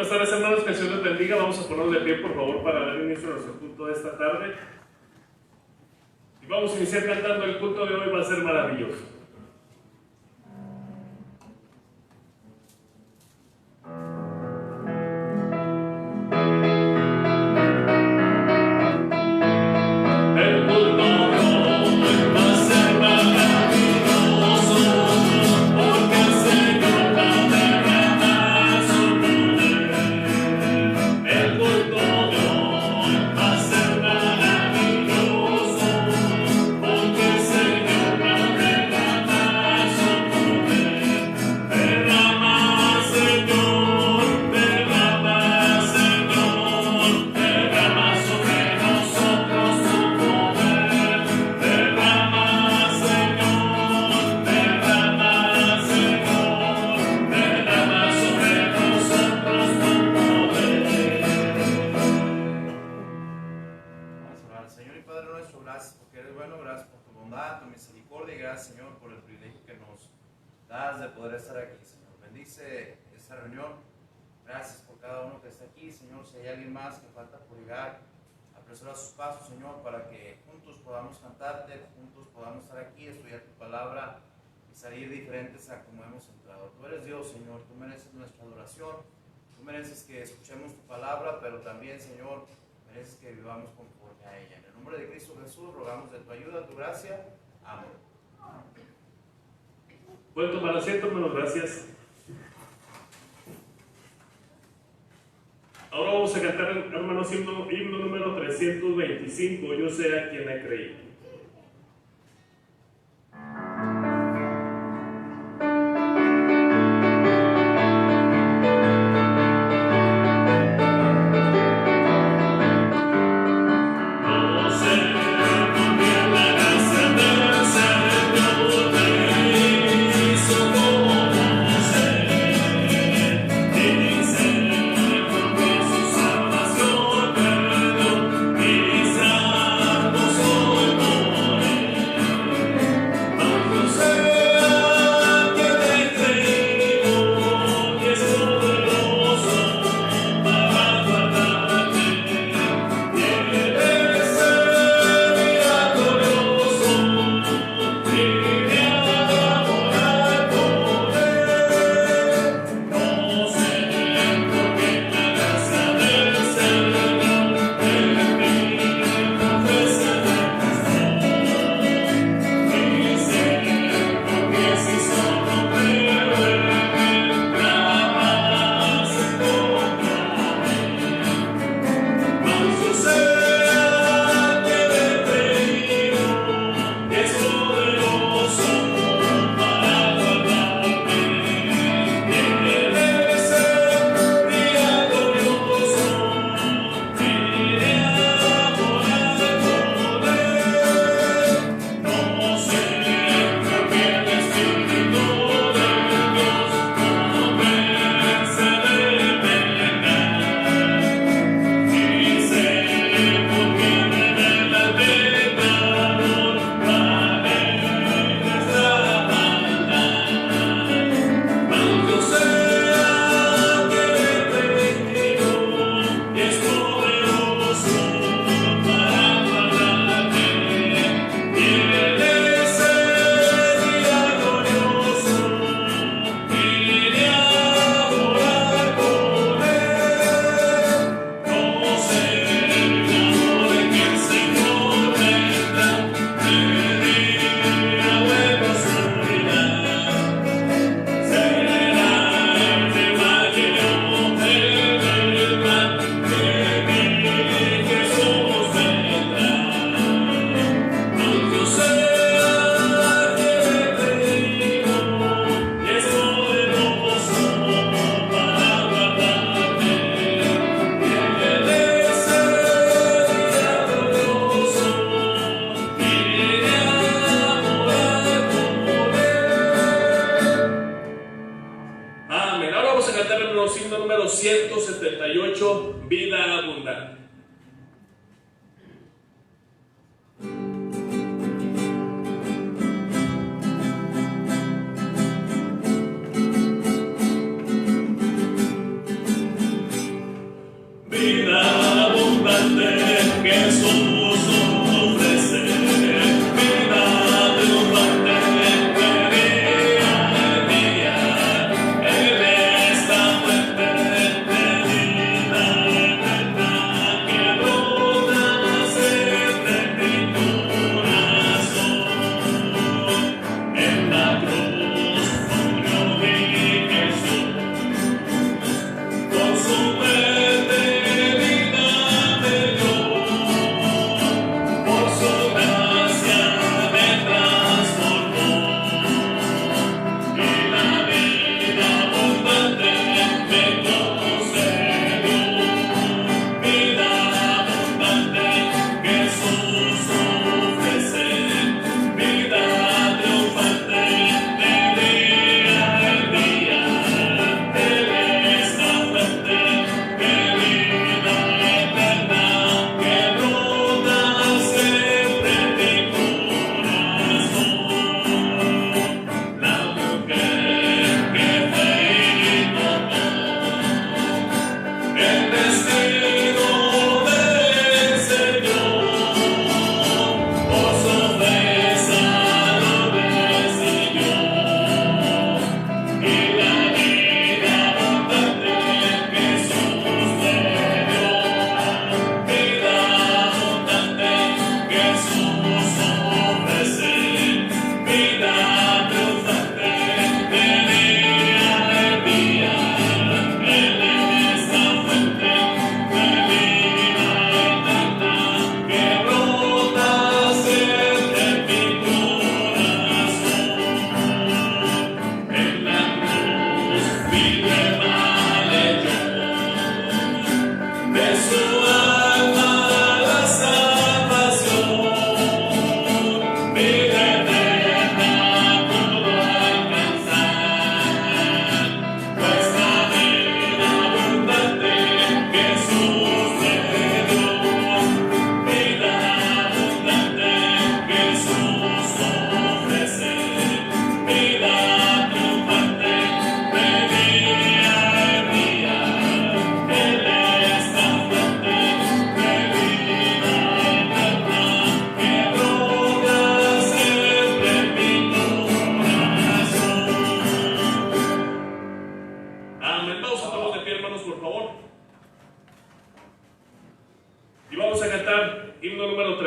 Buenas tardes, hermanos, que el Señor les bendiga. Vamos a ponernos de pie, por favor, para dar inicio a nuestro culto de esta tarde. Y vamos a iniciar cantando. El culto de hoy va a ser maravilloso. Apresura sus pasos, Señor, para que juntos podamos cantarte, juntos podamos estar aquí, estudiar tu palabra y salir diferentes a como hemos entrado. Tú eres Dios, Señor, tú mereces nuestra adoración, tú mereces que escuchemos tu palabra, pero también, Señor, mereces que vivamos conforme a ella. En el nombre de Cristo Jesús, rogamos de tu ayuda, tu gracia. Amén. Pueden tomar asiento, hermanos, gracias. Ahora vamos a cantar, hermanos, himno número 325, Yo sé a quien he creído. Número 178, vida abundante.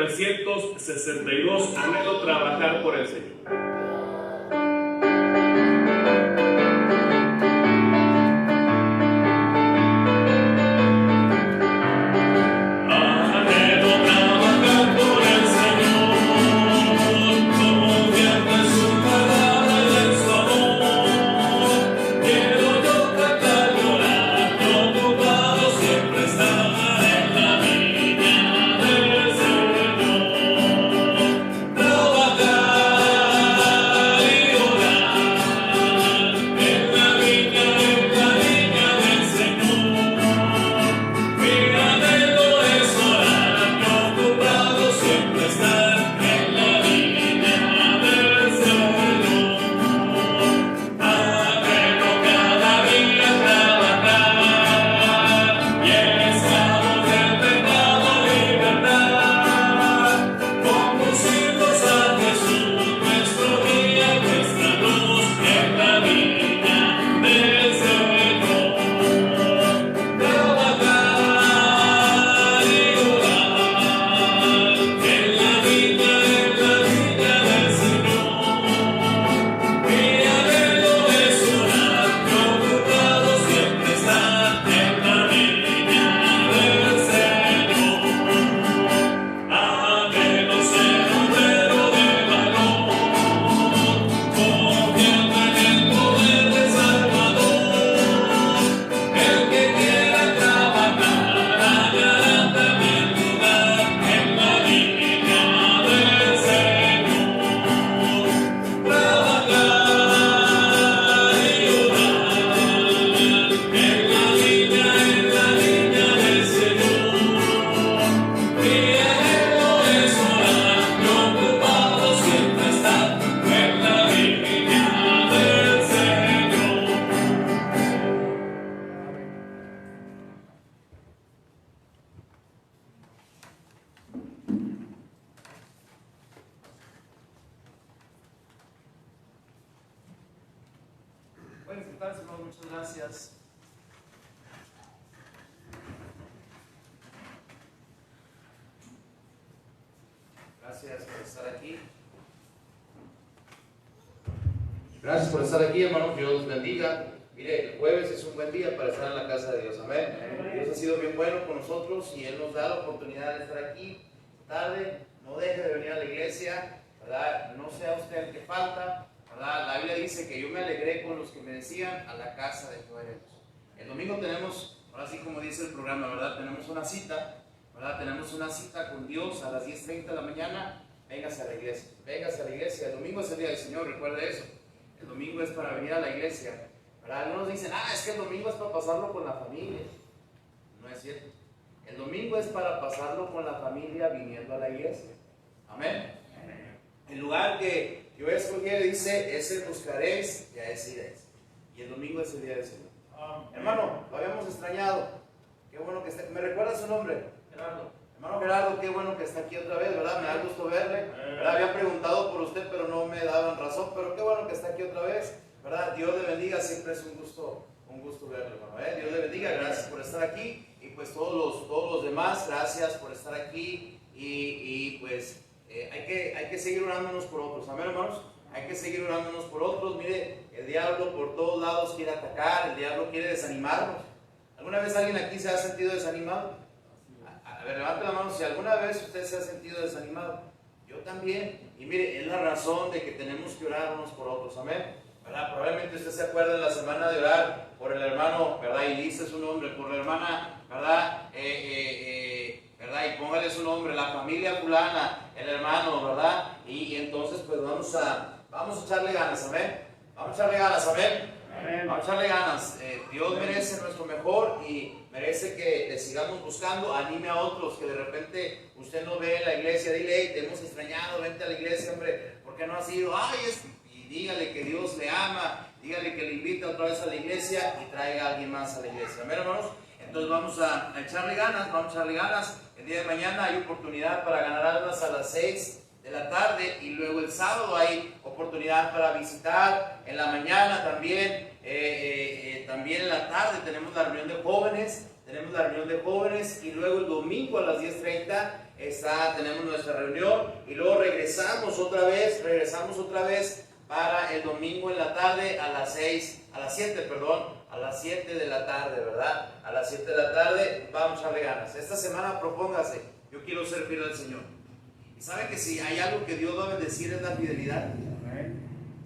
1962, anhelo trabajar por el Señor. Pueden sentarse, hermanos, muchas gracias. Gracias por estar aquí. Gracias por estar aquí, hermanos. Dios los bendiga. Mire, el jueves es un buen día para estar en la casa de Dios. Amén. Dios ha sido bien bueno con nosotros y Él nos da la oportunidad de estar aquí tarde. No deje de venir a la iglesia, ¿verdad? No sea usted el que falta, ¿verdad? La Biblia dice que yo me alegré con los que me decían a la casa de Jehová iremos. El domingo tenemos, ahora sí como dice el programa, ¿verdad? Tenemos una cita, ¿verdad? Tenemos una cita con Dios a las 10:30 de la mañana. Véngase a la iglesia, véngase a la iglesia. El domingo es el día del Señor, recuerde eso. El domingo es para venir a la iglesia, ¿verdad? Algunos dicen, es que el domingo es para pasarlo con la familia. No es cierto. El domingo es para pasarlo con la familia viniendo a la iglesia. Amén. El lugar que yo escogí dice, ese buscaréis y a ese iréis. Y el domingo es el día del Señor. Hermano, lo habíamos extrañado. Qué bueno que está. ¿Me recuerda su nombre? Gerardo. Hermano Gerardo, qué bueno que está aquí otra vez, ¿verdad? Me da gusto verle. ¿Verdad? Había preguntado por usted, pero no me daban razón. Pero qué bueno que está aquí otra vez, ¿verdad? Dios le bendiga, siempre es un gusto verlo, hermano. Dios le bendiga, gracias por estar aquí. Y pues todos los demás, gracias por estar aquí. Y pues hay que seguir orándonos por otros. Amén, hermanos. Hay que seguir orándonos por otros. Mire, el diablo por todos lados quiere atacar, el diablo quiere desanimarnos. ¿Alguna vez alguien aquí se ha sentido desanimado? A ver, levante la mano si alguna vez usted se ha sentido desanimado. Yo también. Y mire, es la razón de que tenemos que orar unos por otros. Amén. ¿Verdad? Probablemente usted se acuerda en la semana de orar por el hermano, ¿verdad? Y dice su nombre, por la hermana, ¿verdad? ¿Verdad? Y póngale su nombre, la familia fulana, el hermano, ¿verdad? Y entonces pues vamos a echarle ganas, amén. Vamos a echarle ganas, amén. Vamos a echarle ganas. Dios merece nuestro mejor y merece que le sigamos buscando. Anime a otros que de repente usted no ve en la iglesia. Dile, hey, te hemos extrañado, vente a la iglesia, hombre. ¿Por qué no has ido? Y dígale que Dios le ama. Dígale que le invita otra vez a la iglesia y traiga a alguien más a la iglesia. Amén, hermanos. Entonces vamos a echarle ganas, El día de mañana hay oportunidad para ganar almas a las 6 de la tarde y luego el sábado hay oportunidad oportunidad para visitar. En la mañana también, también en la tarde tenemos la reunión de jóvenes. Y luego el domingo a las 10:30 tenemos nuestra reunión y luego regresamos otra vez para el domingo en la tarde a las 7 de la tarde, ¿verdad? A las 7 de la tarde vamos a echarle ganas. Esta semana propóngase, yo quiero ser fiel al Señor. Y sabe que si hay algo que Dios va a bendecir es la fidelidad.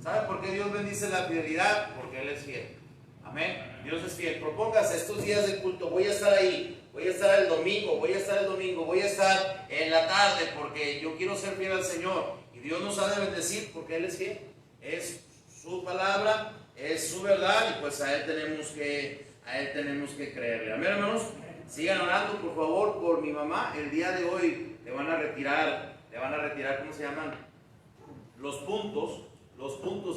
¿Sabe por qué Dios bendice la fidelidad? Porque Él es fiel. Amén. Dios es fiel. Propóngase estos días de culto. Voy a estar ahí. Voy a estar el domingo. Voy a estar en la tarde porque yo quiero ser fiel al Señor. Y Dios nos ha de bendecir porque Él es fiel. Es su palabra, es su verdad y pues a Él tenemos que creerle. Amén, hermanos. Sigan orando, por favor, por mi mamá. El día de hoy le van a retirar, ¿cómo se llaman? Los puntos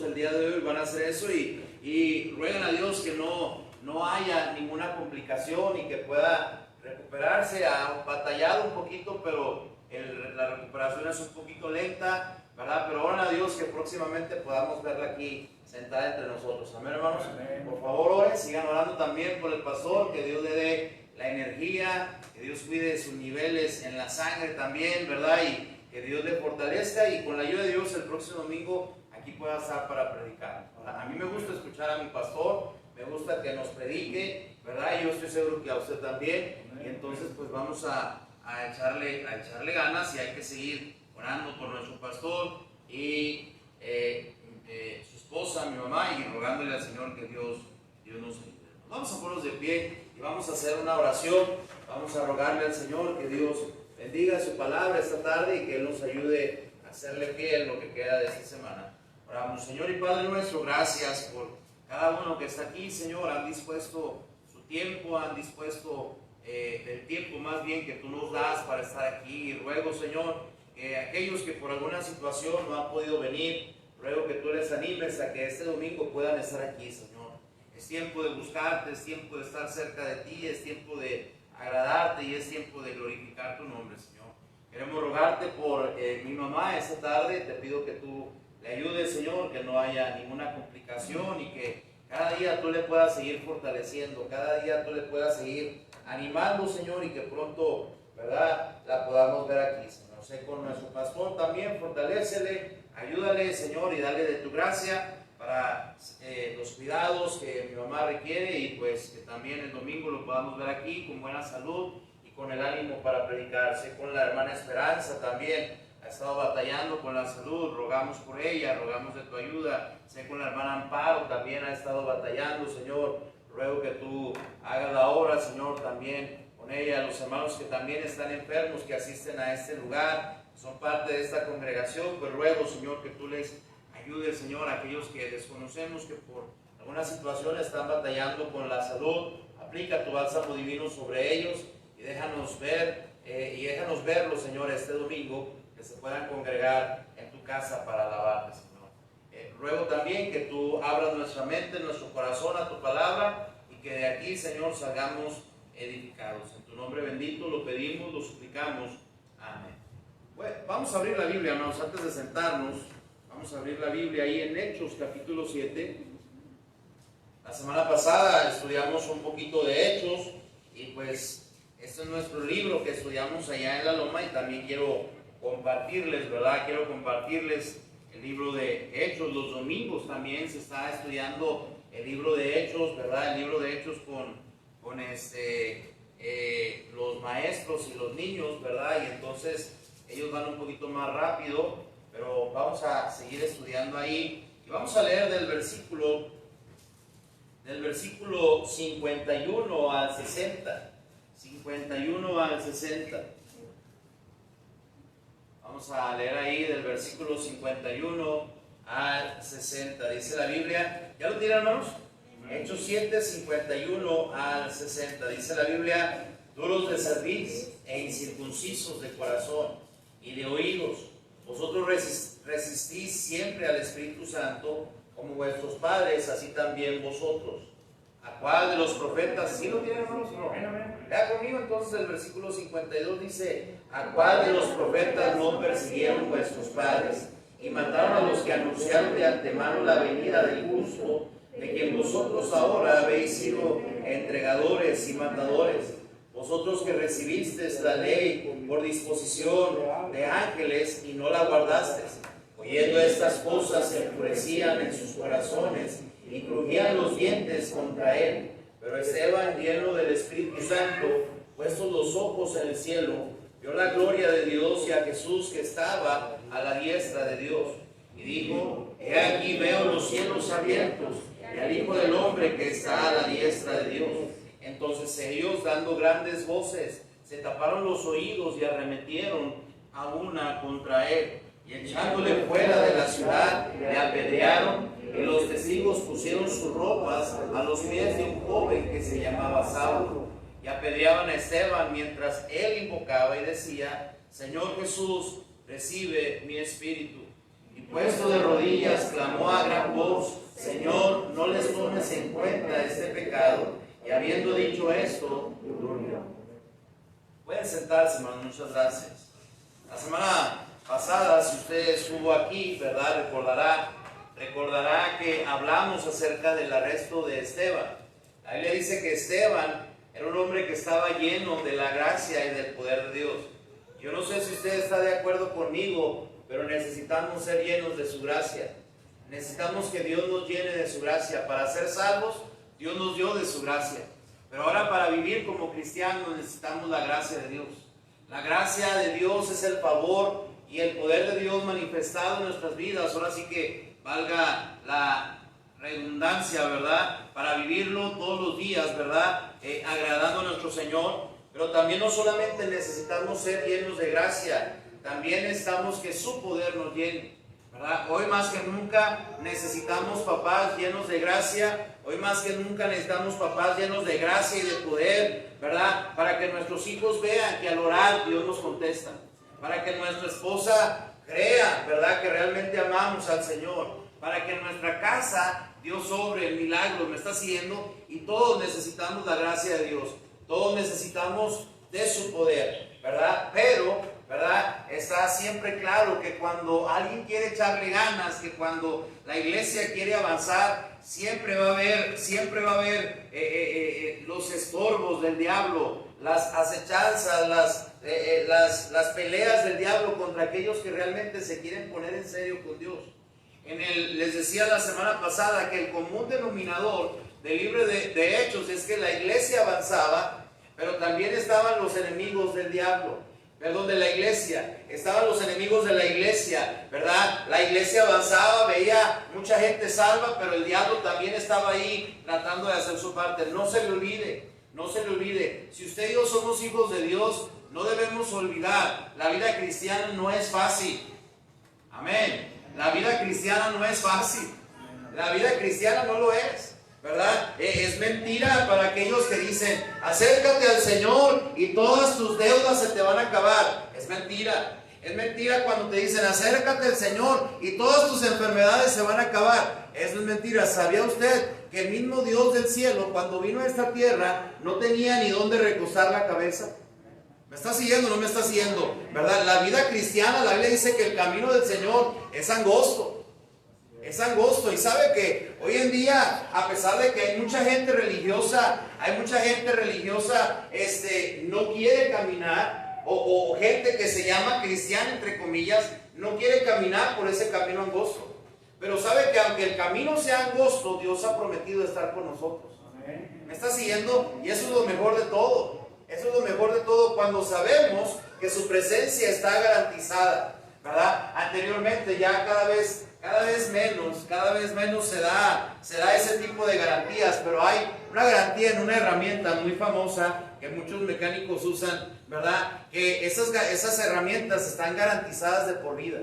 el día de hoy van a hacer eso y ruegan a Dios que no haya ninguna complicación y que pueda recuperarse. Ha batallado un poquito, pero la recuperación es un poquito lenta, ¿verdad? Pero oran a Dios que próximamente podamos verla aquí sentada entre nosotros. Amén, hermanos. Amén. Por favor, oren, sigan orando también por el pastor, que Dios le dé la energía, que Dios cuide sus niveles en la sangre también, ¿verdad? Y que Dios le fortalezca y con la ayuda de Dios el próximo domingo aquí pueda estar para predicar. A mí me gusta escuchar a mi pastor, me gusta que nos predique, ¿verdad? Y yo estoy seguro que a usted también. Y entonces pues vamos a echarle ganas y hay que seguir orando por nuestro pastor y su esposa, mi mamá, y rogándole al Señor que Dios nos ayude. Vamos a ponernos de pie y vamos a hacer una oración. Vamos a rogarle al Señor que Dios bendiga su palabra esta tarde y que Él nos ayude a serle fiel lo que queda de esta semana. Oramos. Señor y Padre nuestro, gracias por cada uno que está aquí, Señor. Han dispuesto su tiempo, han dispuesto el tiempo más bien que tú nos das para estar aquí. Y ruego, Señor, que aquellos que por alguna situación no han podido venir, ruego que tú les animes a que este domingo puedan estar aquí, Señor. Es tiempo de buscarte, es tiempo de estar cerca de ti, es tiempo de agradarte y es tiempo de glorificar tu nombre, Señor. Queremos rogarte por mi mamá esta tarde. Te pido que tú le ayudes, Señor, que no haya ninguna complicación y que cada día tú le puedas seguir fortaleciendo, cada día tú le puedas seguir animando, Señor, y que pronto, ¿verdad?, la podamos ver aquí, Señor. Sé con nuestro pastor también, fortalécele, ayúdale, Señor, y dale de tu gracia para los cuidados que mi mamá requiere y pues que también el domingo lo podamos ver aquí con buena salud y con el ánimo para predicar. Sé con la hermana Esperanza también, ha estado batallando con la salud, rogamos por ella, rogamos de tu ayuda. Sé con la hermana Amparo también ha estado batallando, Señor, ruego que tú hagas la obra, Señor, también con ella, los hermanos que también están enfermos, que asisten a este lugar, son parte de esta congregación, pues ruego, Señor, que tú les ayudes, Señor, a aquellos que desconocemos, que por alguna situación están batallando con la salud. Aplica tu bálsamo divino sobre ellos y déjanos verlo, Señor, este domingo, que se puedan congregar en tu casa para alabarte, Señor. Ruego también que tú abras nuestra mente, nuestro corazón a tu palabra y que de aquí, Señor, salgamos edificados. En tu nombre bendito lo pedimos, lo suplicamos. Amén. Bueno, vamos a abrir la Biblia, hermanos, antes de sentarnos. Vamos a abrir la Biblia ahí en Hechos, capítulo 7. La semana pasada estudiamos un poquito de Hechos y pues este es nuestro libro que estudiamos allá en la Loma y también quiero compartirles, ¿verdad? Quiero compartirles el libro de Hechos. Los domingos también se está estudiando el libro de Hechos, ¿verdad? El libro de Hechos con los maestros y los niños, ¿verdad? Y entonces ellos van un poquito más rápido, pero vamos a seguir estudiando ahí y vamos a leer del versículo 51 al 60. 51 al 60. Vamos a leer ahí del versículo 51 al 60. Dice la Biblia, ¿ya lo tienen, hermanos? Hechos 7, 51 al 60. Dice la Biblia, duros de cerviz e incircuncisos de corazón y de oídos, vosotros resistís siempre al Espíritu Santo, como vuestros padres, así también vosotros. ¿A cuál de los profetas? ¿Sí lo tienen, hermanos? No. Vea conmigo entonces el versículo 52 dice, ¿a cuál de los profetas no persiguieron vuestros padres y mataron a los que anunciaron de antemano la venida del justo, de quien vosotros ahora habéis sido entregadores y matadores. Vosotros que recibisteis la ley por disposición de ángeles y no la guardasteis. Oyendo estas cosas se enfurecían en sus corazones y crujían los dientes contra él. Pero Esteban, lleno del Espíritu Santo, puestos los ojos en el cielo, vio la gloria de Dios y a Jesús que estaba a la diestra de Dios. Y dijo: he aquí veo los cielos abiertos y al Hijo del Hombre que está a la diestra de Dios. Entonces ellos, dando grandes voces, se taparon los oídos y arremetieron a una contra él. Y echándole fuera de la ciudad, le apedrearon, y los testigos pusieron sus ropas a los pies de un joven que se llamaba Saulo. Y apedreaban a Esteban mientras él invocaba y decía: Señor Jesús, recibe mi espíritu. Y puesto de rodillas, clamó a gran voz: Señor, no les tomes en cuenta este pecado. Y habiendo dicho esto, durmió. Pueden sentarse, hermanos, muchas gracias. La semana pasada, si usted estuvo aquí, ¿verdad? Recordará que hablamos acerca del arresto de Esteban. La Biblia dice que Esteban era un hombre que estaba lleno de la gracia y del poder de Dios. Yo no sé si usted está de acuerdo conmigo, pero necesitamos ser llenos de su gracia. Necesitamos que Dios nos llene de su gracia. Para ser salvos, Dios nos dio de su gracia. Pero ahora para vivir como cristianos necesitamos la gracia de Dios. La gracia de Dios es el favor y el poder de Dios manifestado en nuestras vidas. Ahora sí que valga la redundancia, ¿verdad? Para vivirlo todos los días, ¿verdad? Agradando a nuestro Señor. Pero también no solamente necesitamos ser llenos de gracia, también necesitamos que su poder nos llene, ¿verdad? Hoy más que nunca necesitamos papás llenos de gracia. Hoy más que nunca necesitamos papás llenos de gracia y de poder, ¿verdad? Para que nuestros hijos vean que al orar Dios nos contesta. Para que nuestra esposa crea, ¿verdad? Que realmente amamos al Señor. Para que en nuestra casa Dios obre el milagro. ¿Me está siguiendo? Y todos necesitamos la gracia de Dios. Todos necesitamos de su poder, ¿verdad? Pero, ¿verdad? Está siempre claro que cuando alguien quiere echarle ganas, que cuando la iglesia quiere avanzar, siempre va a haber los estorbos del diablo, las acechanzas, las peleas del diablo contra aquellos que realmente se quieren poner en serio con Dios. Les decía la semana pasada que el común denominador del libro de Hechos es que la iglesia avanzaba, pero también estaban los enemigos del diablo. Perdón, de la iglesia. Estaban los enemigos de la iglesia, ¿verdad? La iglesia avanzaba, veía mucha gente salva, pero el diablo también estaba ahí tratando de hacer su parte. No se le olvide, no se le olvide. Si usted y yo somos hijos de Dios, no debemos olvidar, la vida cristiana no es fácil. Amén. La vida cristiana no es fácil. La vida cristiana no lo es, ¿verdad? Es mentira para aquellos que dicen: acércate al Señor y todas tus deudas se te van a acabar. Es mentira. Es mentira cuando te dicen: acércate al Señor y todas tus enfermedades se van a acabar. Eso es mentira. ¿Sabía usted que el mismo Dios del cielo, cuando vino a esta tierra, no tenía ni dónde recostar la cabeza? ¿Me está siguiendo o no me está siguiendo? ¿Verdad? La vida cristiana, la Biblia dice que el camino del Señor es angosto. Es angosto. Y sabe que hoy en día, a pesar de que hay mucha gente religiosa, no quiere caminar, o gente que se llama cristiana, entre comillas, no quiere caminar por ese camino angosto. Pero sabe que aunque el camino sea angosto, Dios ha prometido estar con nosotros. ¿Me está siguiendo? Y eso es lo mejor de todo. Eso es lo mejor de todo cuando sabemos que su presencia está garantizada, ¿verdad? Anteriormente ya cada vez menos se da ese tipo de garantías, pero hay una garantía en una herramienta muy famosa que muchos mecánicos usan, ¿verdad? Que esas herramientas están garantizadas de por vida,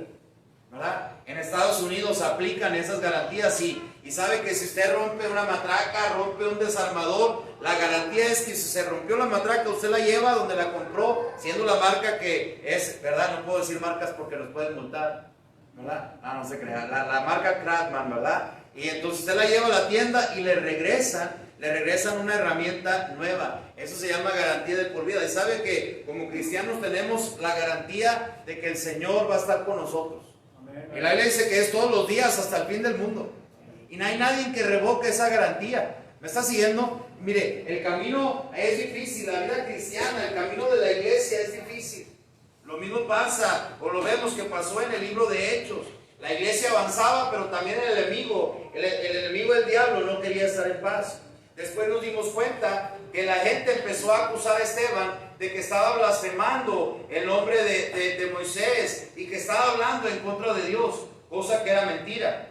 ¿verdad? En Estados Unidos aplican esas garantías y sabe que si usted rompe una matraca, rompe un desarmador, la garantía es que si se rompió la matraca, usted la lleva donde la compró, siendo la marca que es, ¿verdad? No puedo decir marcas porque nos pueden multar, ¿verdad? No se crea, la marca Kratman, ¿verdad? Y entonces usted la lleva a la tienda y le regresan una herramienta nueva. Eso se llama garantía de por vida. Y sabe que como cristianos tenemos la garantía de que el Señor va a estar con nosotros. Y la Biblia dice que es todos los días hasta el fin del mundo. Y no hay nadie que revoque esa garantía. ¿Me está siguiendo? Mire, el camino es difícil, la vida cristiana, el camino de la iglesia es difícil. Lo mismo pasa, o lo vemos que pasó en el libro de Hechos. La iglesia avanzaba, pero también el enemigo del diablo no quería estar en paz. Después nos dimos cuenta que la gente empezó a acusar a Esteban de que estaba blasfemando el nombre de Moisés y que estaba hablando en contra de Dios, cosa que era mentira.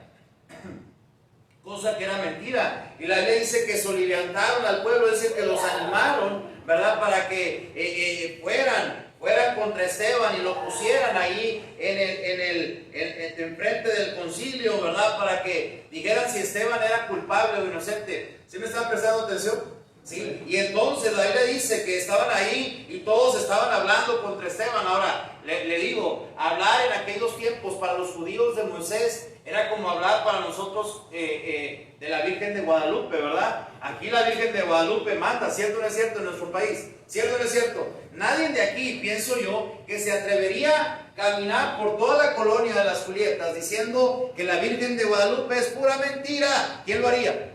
Cosa que era mentira. Y la ley dice que soliviantaron al pueblo, es decir, que los animaron, ¿verdad? Para que fueran contra Esteban y lo pusieran ahí en frente del concilio, ¿verdad? Para que dijeran si Esteban era culpable o inocente. ¿Sí me están prestando atención? ¿Sí? Y entonces la Biblia dice que estaban ahí y todos estaban hablando contra Esteban. Ahora, le digo, hablar en aquellos tiempos para los judíos de Moisés era como hablar para nosotros de la Virgen de Guadalupe, ¿verdad? Aquí la Virgen de Guadalupe manda, ¿cierto o no es cierto en nuestro país? ¿Cierto o no es cierto? Nadie de aquí, pienso yo, que se atrevería a caminar por toda la colonia de las Julietas diciendo que la Virgen de Guadalupe es pura mentira. ¿Quién lo haría?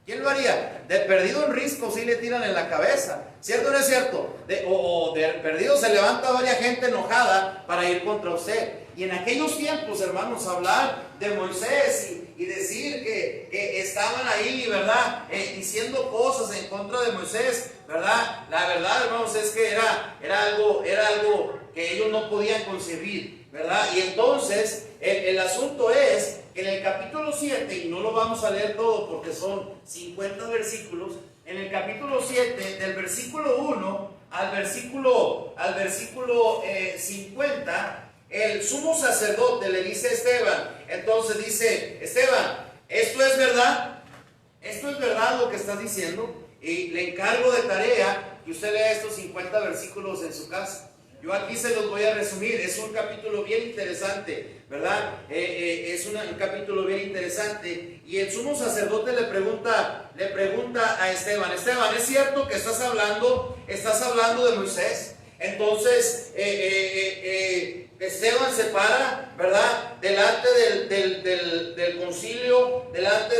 ¿Quién lo haría? De perdido en risco sí le tiran en la cabeza. ¿Cierto o no es cierto? De perdido se levanta varias gente enojada para ir contra usted. Y en aquellos tiempos, hermanos, hablar de Moisés y decir que estaban ahí, ¿verdad? Diciendo cosas en contra de Moisés, ¿verdad? La verdad, hermanos, es que era algo que ellos no podían concebir, ¿verdad? Y entonces, el asunto es que en el capítulo 7, y no lo vamos a leer todo porque son 50 versículos, en el capítulo 7, del versículo 1 al versículo 50, el sumo sacerdote le dice a Esteban, entonces dice, Esteban, ¿esto es verdad? ¿Esto es verdad lo que estás diciendo? Y le encargo de tarea que usted lea estos 50 versículos en su casa. Yo aquí se los voy a resumir, es un capítulo bien interesante, ¿verdad? Es un capítulo bien interesante. Y el sumo sacerdote le pregunta a Esteban, Esteban, ¿es cierto que estás hablando de Moisés? Entonces, Esteban se para, ¿verdad? Delante del concilio, delante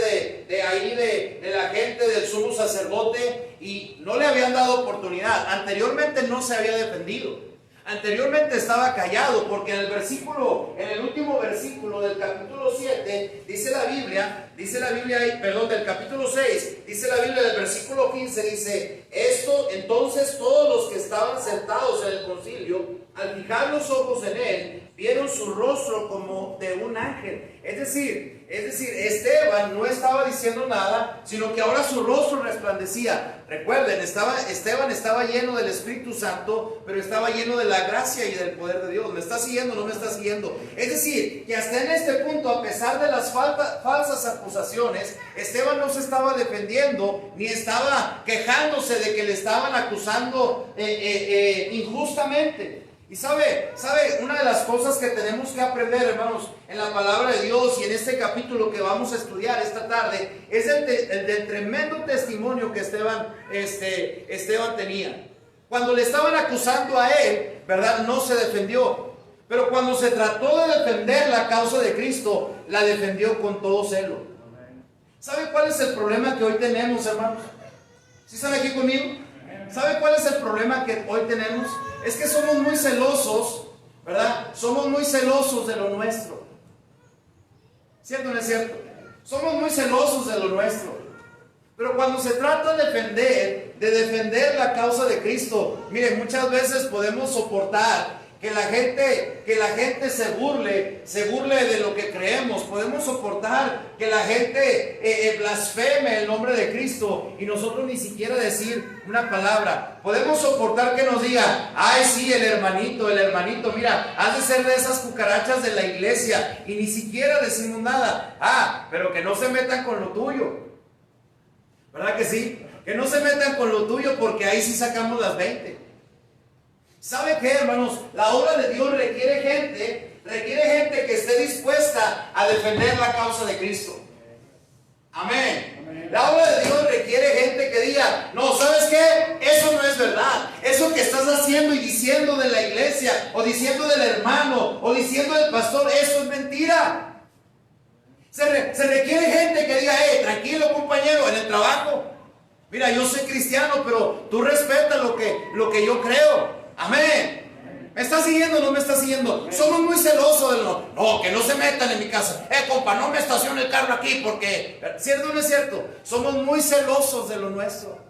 de la gente, del sumo sacerdote, y no le habían dado oportunidad. Anteriormente no se había defendido. Anteriormente estaba callado, porque en el último versículo del capítulo 7, dice la Biblia, del capítulo 6, dice la Biblia del versículo 15, dice, esto, entonces todos los que estaban sentados en el concilio, al fijar los ojos en él, vieron su rostro como de un ángel. Es decir, Esteban no estaba diciendo nada, sino que ahora su rostro resplandecía. Recuerden, Esteban estaba lleno del Espíritu Santo, pero estaba lleno de la gracia y del poder de Dios. ¿Me está siguiendo o no me está siguiendo? Es decir, que hasta en este punto, a pesar de las falsas acusaciones, Esteban no se estaba defendiendo, ni estaba quejándose de que le estaban acusando injustamente. Y sabe, una de las cosas que tenemos que aprender, hermanos, en la palabra de Dios y en este capítulo que vamos a estudiar esta tarde, es el del tremendo testimonio que Esteban tenía. Cuando le estaban acusando a él, ¿verdad? No se defendió. Pero cuando se trató de defender la causa de Cristo, la defendió con todo celo. ¿Sabe cuál es el problema que hoy tenemos, hermanos? ¿Sí están aquí conmigo? ¿Sabe cuál es el problema que hoy tenemos? Es que somos muy celosos, ¿verdad? Somos muy celosos de lo nuestro. ¿Cierto o no es cierto? Somos muy celosos de lo nuestro. Pero cuando se trata de defender la causa de Cristo, miren, muchas veces podemos soportar que la gente se burle de lo que creemos. Podemos soportar que la gente blasfeme el nombre de Cristo y nosotros ni siquiera decir una palabra. Podemos soportar que nos diga, ay sí, el hermanito, mira, has de ser de esas cucarachas de la iglesia, y ni siquiera decimos nada. Pero que no se metan con lo tuyo. ¿Verdad que sí? Que no se metan con lo tuyo, porque ahí sí sacamos las 20. ¿Sabe qué, hermanos? La obra de Dios requiere gente que esté dispuesta a defender la causa de Cristo. Amén. La obra de Dios requiere gente que diga, no, ¿sabes qué? Eso no es verdad. Eso eso que estás haciendo y diciendo de la iglesia, o diciendo del hermano, o diciendo del pastor, eso es mentira. Se requiere gente que diga, tranquilo compañero, en el trabajo, mira, yo soy cristiano, pero tú respetas lo que yo creo. Amén. ¿Me está siguiendo o no me está siguiendo? Somos muy celosos de no, que no se metan en mi casa. Compa, no me estacione el carro aquí porque... ¿Cierto o no es cierto? Somos muy celosos de lo nuestro.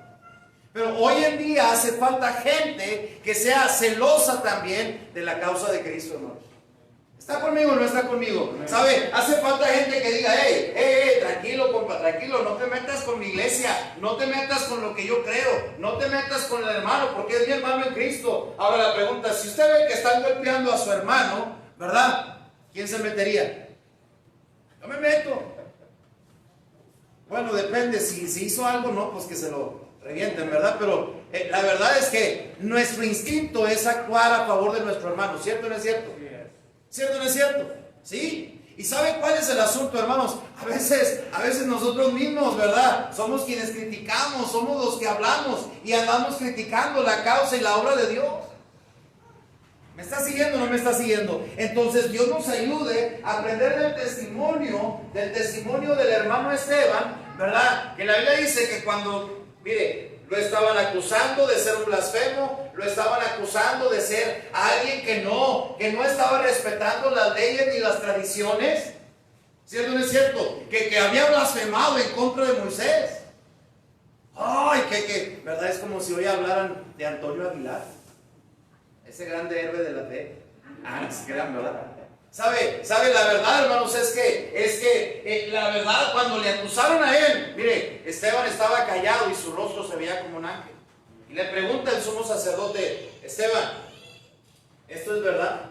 Pero hoy en día hace falta gente que sea celosa también de la causa de Cristo, hermanos. ¿Está conmigo o no está conmigo? ¿Sabe? Hace falta gente que diga, tranquilo, compa, tranquilo, no te metas con mi iglesia, no te metas con lo que yo creo, no te metas con el hermano, porque es mi hermano en Cristo. Ahora la pregunta, si usted ve que están golpeando a su hermano, ¿verdad? ¿Quién se metería? Yo me meto. Bueno, depende, si hizo algo, no, pues que se lo revienten, ¿verdad? Pero la verdad es que nuestro instinto es actuar a favor de nuestro hermano, ¿cierto o no es cierto? ¿Cierto o no es cierto? ¿Sí? ¿Y saben cuál es el asunto, hermanos? A veces nosotros mismos, ¿verdad? Somos quienes criticamos, somos los que hablamos y andamos criticando la causa y la obra de Dios. ¿Me está siguiendo o no me está siguiendo? Entonces Dios nos ayude a aprender del testimonio del hermano Esteban, ¿verdad? Que la Biblia dice que cuando, mire, lo estaban acusando de ser un blasfemo, lo estaban acusando de ser alguien que no estaba respetando las leyes ni las tradiciones. ¿Cierto o no es cierto? Que había blasfemado en contra de Moisés. Ay, ¿verdad? Es como si hoy hablaran de Antonio Aguilar, ese grande héroe de la fe. No se crean, ¿verdad? ¿Sabe? La verdad, hermanos, es que la verdad, cuando le acusaron a él, mire, Esteban estaba callado y su rostro se veía como un ángel. Y le pregunta el sumo sacerdote, Esteban, ¿esto es verdad?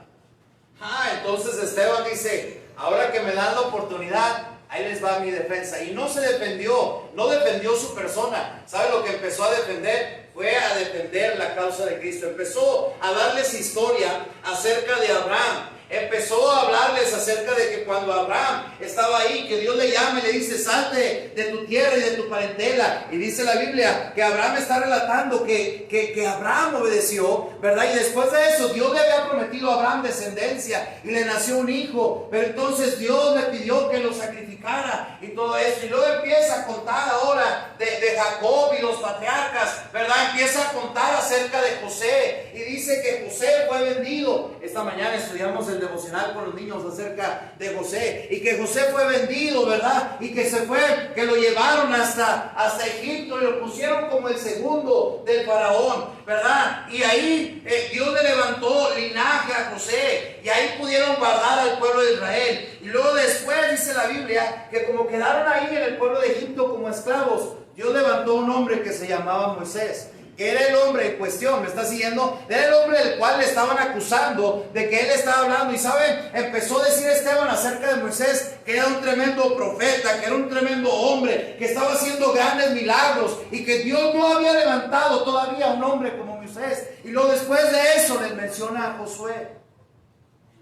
Entonces Esteban dice, ahora que me dan la oportunidad, ahí les va mi defensa. Y no defendió su persona. ¿Sabe lo que empezó a defender? Fue a defender la causa de Cristo. Empezó a darles historia acerca de Abraham. Empezó a hablarles acerca de que cuando Abraham estaba ahí, que Dios le llama y le dice, salte de tu tierra y de tu parentela. Y dice la Biblia que Abraham está relatando que Abraham obedeció, ¿verdad? Y después de eso, Dios le había prometido a Abraham descendencia y le nació un hijo. Pero entonces Dios le pidió que lo sacrificara y todo eso. Y luego empieza a contar ahora de Jacob y los patriarcas, ¿verdad? Empieza a contar acerca de José. Y dice que José fue vendido. Esta mañana estudiamos el devocional con los niños acerca de José, y que José fue vendido, ¿verdad? Y que se fue, que lo llevaron hasta Egipto y lo pusieron como el segundo del faraón, ¿verdad? Y ahí Dios le levantó linaje a José, y ahí pudieron guardar al pueblo de Israel. Y luego después dice la Biblia que como quedaron ahí en el pueblo de Egipto como esclavos, Dios levantó un hombre que se llamaba Moisés, que era el hombre en cuestión. ¿Me está siguiendo? Era el hombre del cual le estaban acusando de que él estaba hablando. Y ¿saben? Empezó a decir Esteban acerca de Moisés que era un tremendo profeta, que era un tremendo hombre, que estaba haciendo grandes milagros y que Dios no había levantado todavía a un hombre como Moisés. Y luego después de eso les menciona a Josué.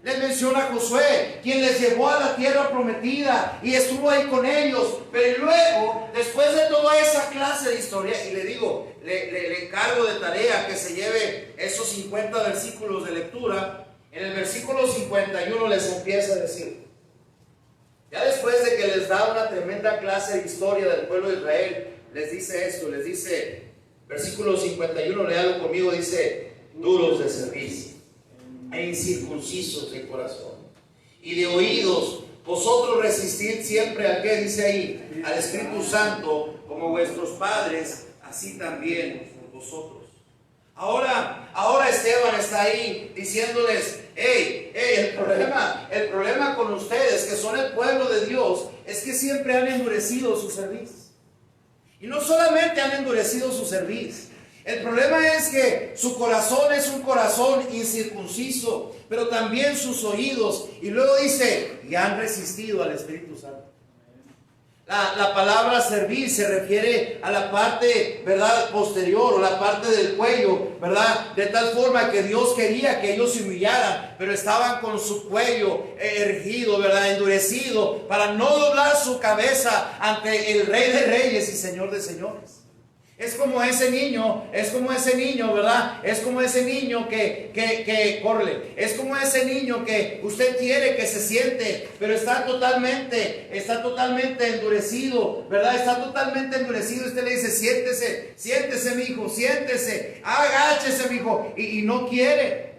Les menciona a Josué, quien les llevó a la tierra prometida y estuvo ahí con ellos. Pero luego, después de toda esa clase de historia, y le digo, le encargo de tarea que se lleve esos 50 versículos de lectura. En el versículo 51 les empieza a decir, ya después de que les da una tremenda clase de historia del pueblo de Israel, les dice esto, les dice, versículo 51, léalo conmigo, dice, duros de cerviz e incircuncisos de corazón y de oídos, vosotros resistid siempre al que dice ahí, al Espíritu Santo, como vuestros padres, así también vosotros. Ahora Esteban está ahí diciéndoles, el problema con ustedes que son el pueblo de Dios es que siempre han endurecido su cerviz. Y no solamente han endurecido su cerviz, el problema es que su corazón es un corazón incircunciso, pero también sus oídos. Y luego dice, y han resistido al Espíritu Santo. La palabra servir se refiere a la parte, ¿verdad?, posterior, o la parte del cuello, ¿verdad? De tal forma que Dios quería que ellos se humillaran, pero estaban con su cuello erguido, ¿verdad?, endurecido, para no doblar su cabeza ante el Rey de Reyes y Señor de Señores. Es como ese niño, ¿verdad? Es como ese niño corre. Es como ese niño que usted quiere que se siente, pero está totalmente endurecido, ¿verdad? Está totalmente endurecido. Usted le dice, siéntese, mi hijo, siéntese, agáchese, mi hijo, y no quiere.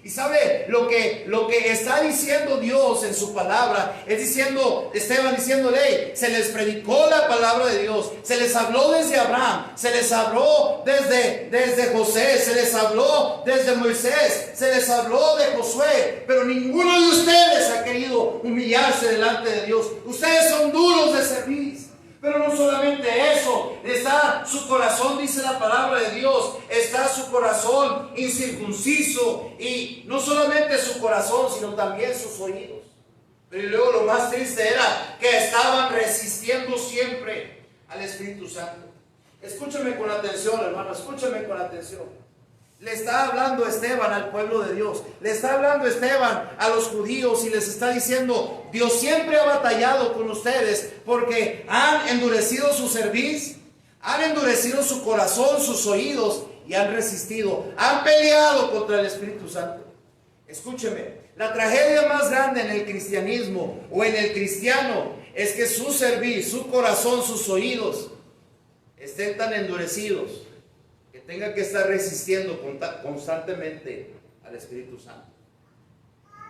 Y sabe lo que está diciendo Dios en su palabra, es diciendo, Esteban diciéndole, se les predicó la palabra de Dios, se les habló desde Abraham, se les habló desde José, se les habló desde Moisés, se les habló de Josué, pero ninguno de ustedes ha querido humillarse delante de Dios. Ustedes son duros de servir. Pero no solamente eso, está su corazón, dice la palabra de Dios, está su corazón incircunciso, y no solamente su corazón, sino también sus oídos. Pero luego lo más triste era que estaban resistiendo siempre al Espíritu Santo. Escúchame con atención, hermano, escúchame con atención. Le está hablando Esteban al pueblo de Dios. Le está hablando Esteban a los judíos y les está diciendo, Dios siempre ha batallado con ustedes porque han endurecido su cerviz, han endurecido su corazón, sus oídos, y han resistido, han peleado contra el Espíritu Santo. Escúcheme, la tragedia más grande en el cristianismo o en el cristiano es que su cerviz, su corazón, sus oídos estén tan endurecidos que tenga que estar resistiendo constantemente al Espíritu Santo.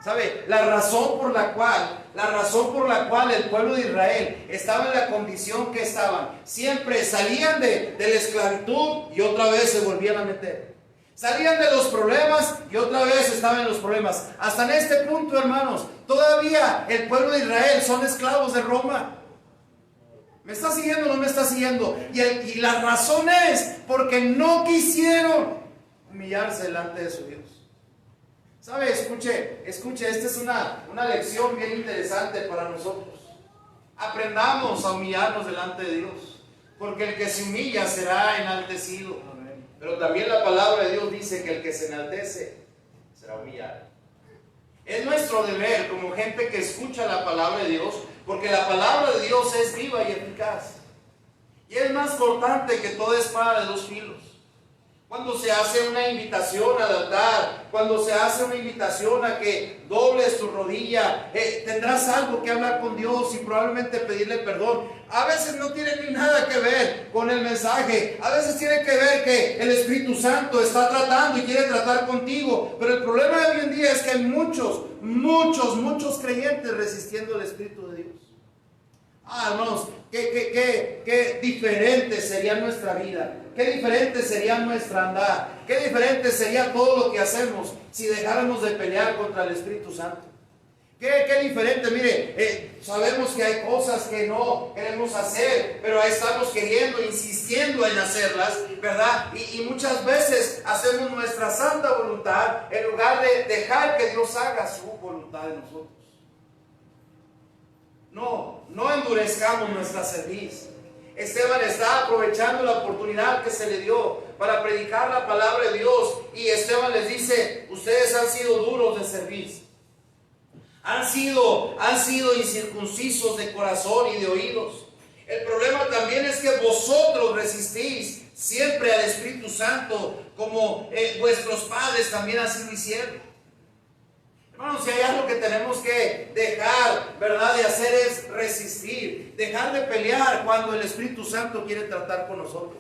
¿Sabe? La razón por la cual el pueblo de Israel estaba en la condición que estaban, siempre salían de la esclavitud y otra vez se volvían a meter. Salían de los problemas y otra vez estaban en los problemas. Hasta en este punto, hermanos, todavía el pueblo de Israel son esclavos de Roma. ¿Me está siguiendo o no me está siguiendo? Y la razón es porque no quisieron humillarse delante de su Dios. ¿Sabe? Escuche, esta es una lección bien interesante para nosotros. Aprendamos a humillarnos delante de Dios, porque el que se humilla será enaltecido. Pero también la palabra de Dios dice que el que se enaltece será humillado. Es nuestro deber como gente que escucha la palabra de Dios, porque la palabra de Dios es viva y eficaz. Y es más cortante que toda espada de dos filos. Cuando se hace una invitación al altar, cuando se hace una invitación a que dobles tu rodilla, tendrás algo que hablar con Dios y probablemente pedirle perdón. A veces no tiene ni nada que ver con el mensaje. A veces tiene que ver que el Espíritu Santo está tratando y quiere tratar contigo. Pero el problema de hoy en día es que hay muchos creyentes resistiendo el Espíritu de Dios. Hermanos, qué diferente sería nuestra vida. Qué diferente sería nuestra andar. Qué diferente sería todo lo que hacemos si dejáramos de pelear contra el Espíritu Santo. Qué diferente, mire, sabemos que hay cosas que no queremos hacer, pero ahí estamos queriendo, insistiendo en hacerlas, ¿verdad? Y muchas veces hacemos nuestra santa voluntad en lugar de dejar que Dios haga su voluntad en nosotros. No endurezcamos nuestra cerviz. Esteban está aprovechando la oportunidad que se le dio para predicar la palabra de Dios, y Esteban les dice: ustedes han sido duros de cerviz, han sido incircuncisos de corazón y de oídos. El problema también es que vosotros resistís siempre al Espíritu Santo, como vuestros padres también así lo hicieron. Hermanos, si hay algo que tenemos que dejar, ¿verdad?, de hacer, es resistir, dejar de pelear cuando el Espíritu Santo quiere tratar con nosotros.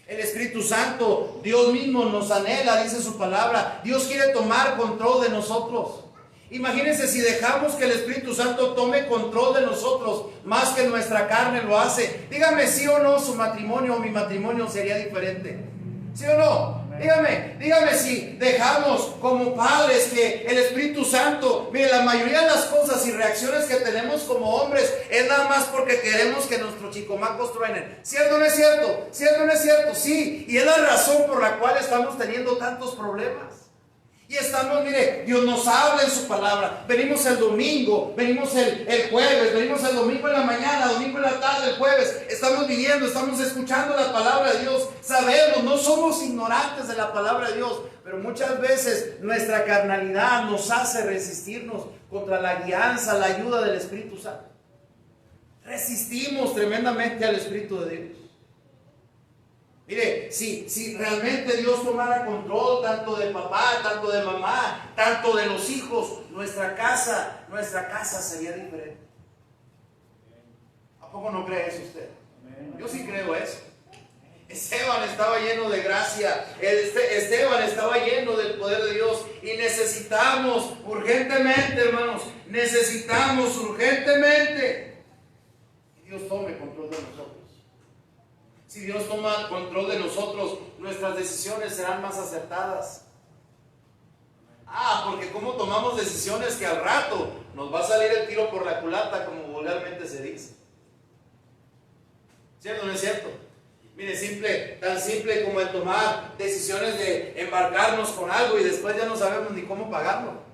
El Espíritu Santo, Dios mismo nos anhela, dice su palabra. Dios quiere tomar control de nosotros. Imagínense si dejamos que el Espíritu Santo tome control de nosotros más que nuestra carne lo hace. Dígame sí o no, su matrimonio o mi matrimonio sería diferente. ¿Sí o no? Dígame si dejamos como padres que el Espíritu Santo, mire, la mayoría de las cosas y reacciones que tenemos como hombres es nada más porque queremos que nuestros chicomacos truenen. ¿Cierto o no es cierto? ¿Cierto o no es cierto? Sí, y es la razón por la cual estamos teniendo tantos problemas. Y estamos, mire, Dios nos habla en su palabra. Venimos el domingo, venimos el jueves, venimos el domingo en la mañana, domingo en la tarde, el jueves. Estamos viniendo, estamos escuchando la palabra de Dios. Sabemos, no somos ignorantes de la palabra de Dios, pero muchas veces nuestra carnalidad nos hace resistirnos contra la guianza, la ayuda del Espíritu Santo. Resistimos tremendamente al Espíritu de Dios. Mire, si realmente Dios tomara control tanto de papá, tanto de mamá, tanto de los hijos, nuestra casa sería diferente. ¿A poco no cree eso usted? Yo sí creo eso. Esteban estaba lleno de gracia, Esteban estaba lleno del poder de Dios, y necesitamos urgentemente, hermanos, necesitamos urgentemente que Dios tome control de nosotros. Si Dios toma control de nosotros, nuestras decisiones serán más acertadas. Porque como tomamos decisiones que al rato nos va a salir el tiro por la culata, como vulgarmente se dice. ¿Cierto o no es cierto? Mire, tan simple como el tomar decisiones de embarcarnos con algo y después ya no sabemos ni cómo pagarlo.